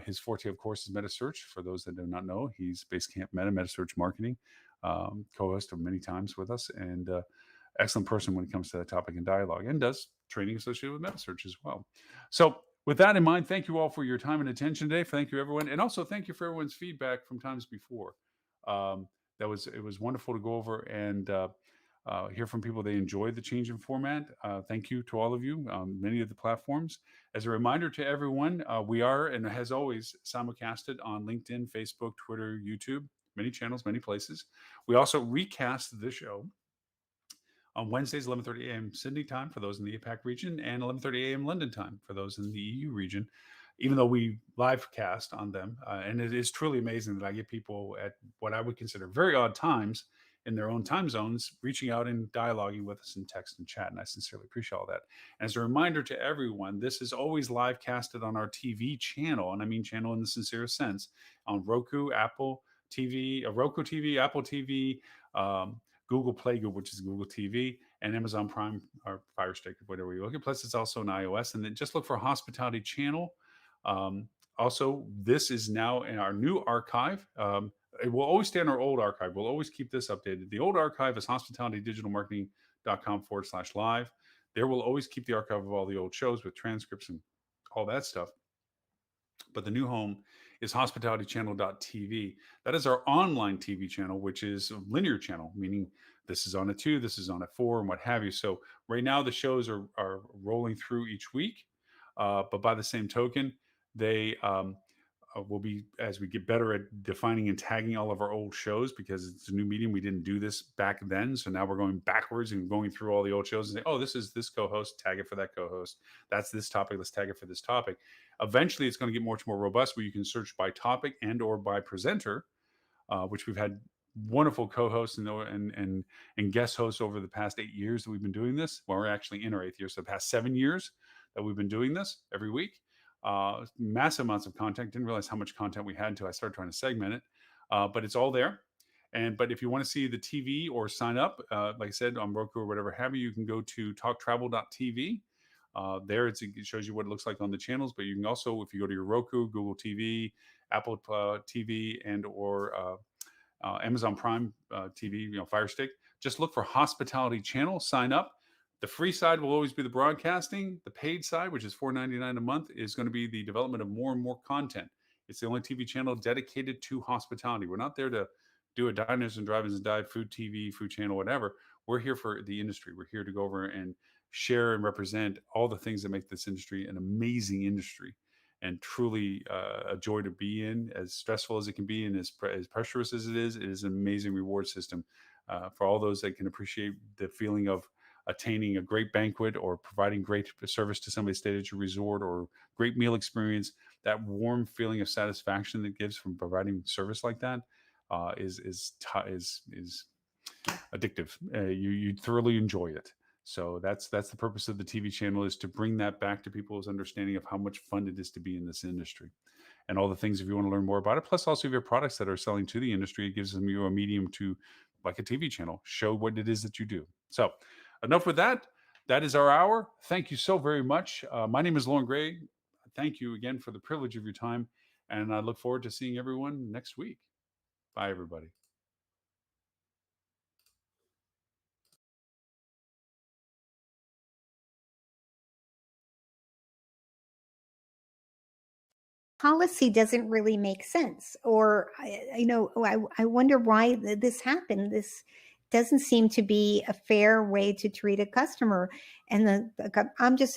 His forte, of course, is meta search. For those that do not know, he's Basecamp Meta search marketing, co-host of many times with us, and excellent person when it comes to that topic and dialogue, and does training associated with meta search as well. So with that in mind, thank you all for your time and attention today. Thank you, everyone. And also thank you for everyone's feedback from times before. It was wonderful to go over and hear from people they enjoyed the change in format. Thank you to all of you, many of the platforms. As a reminder to everyone, we are, and as always, simulcasted on LinkedIn, Facebook, Twitter, YouTube, many channels, many places. We also recast the show on Wednesdays, 11:30 a.m. Sydney time for those in the APAC region, and 11:30 a.m. London time for those in the EU region. Even though we live cast on them, and it is truly amazing that I get people at what I would consider very odd times in their own time zones reaching out and dialoguing with us in text and chat, and I sincerely appreciate all that. And as a reminder to everyone, this is always live casted on our TV channel, and I mean channel in the sincerest sense, on Roku, Apple TV, Roku TV, Apple TV. Google Play, which is Google TV, and Amazon Prime or Fire Stick, whatever you look at. Plus, it's also an iOS. And then just look for Hospitality Channel. Also, this is now in our new archive. It will always stay in our old archive. We'll always keep this updated. The old archive is hospitalitydigitalmarketing.com/live. There will always keep the archive of all the old shows with transcripts and all that stuff. But the new home is hospitalitychannel.tv. That is our online TV channel, which is a linear channel, meaning this is on at 2, this is on at 4, and what have you. So right now the shows are rolling through each week. But by the same token, they will be, as we get better at defining and tagging all of our old shows, because it's a new medium. We didn't do this back then. So now we're going backwards and going through all the old shows and say, oh, this is this co-host, tag it for that co-host. That's this topic, let's tag it for this topic. Eventually, it's going to get much more robust where you can search by topic and or by presenter, which we've had wonderful co-hosts and guest hosts over the past 8 years that we've been doing this. Well, we're actually in our 8th year, so the past 7 years that we've been doing this every week. Massive amounts of content. Didn't realize how much content we had until I started trying to segment it, but it's all there. But if you want to see the TV or sign up, like I said, on Roku or whatever have you, you can go to talktravel.tv. There it shows you what it looks like on the channels, but you can also, if you go to your Roku, Google TV, Apple TV, and or Amazon Prime TV, Fire Stick, just look for hospitality channel, sign up. The free side will always be the broadcasting. The paid side, which is $4.99 a month, is going to be the development of more and more content. It's the only TV channel dedicated to hospitality. We're not there to do a diners and drive-ins and dive food TV, food channel, whatever. We're here for the industry. We're here to go over and share and represent all the things that make this industry an amazing industry and truly a joy to be in. As stressful as it can be and as pressurous as it is an amazing reward system for all those that can appreciate the feeling of attaining a great banquet or providing great service to somebody stayed at your resort or great meal experience. That warm feeling of satisfaction that gives from providing service like that is addictive. You thoroughly enjoy it. So that's the purpose of the TV channel, is to bring that back to people's understanding of how much fun it is to be in this industry and all the things. If you want to learn more about it, plus also if you have products that are selling to the industry, it gives them you a medium to, like a TV channel, show what it is that you do. So enough with that. That is our hour. Thank you so very much. My name is Lauren Gray. Thank you again for the privilege of your time, and I look forward to seeing everyone next week. Bye, everybody. Policy doesn't really make sense, or I wonder why this happened. This doesn't seem to be a fair way to treat a customer. And I'm just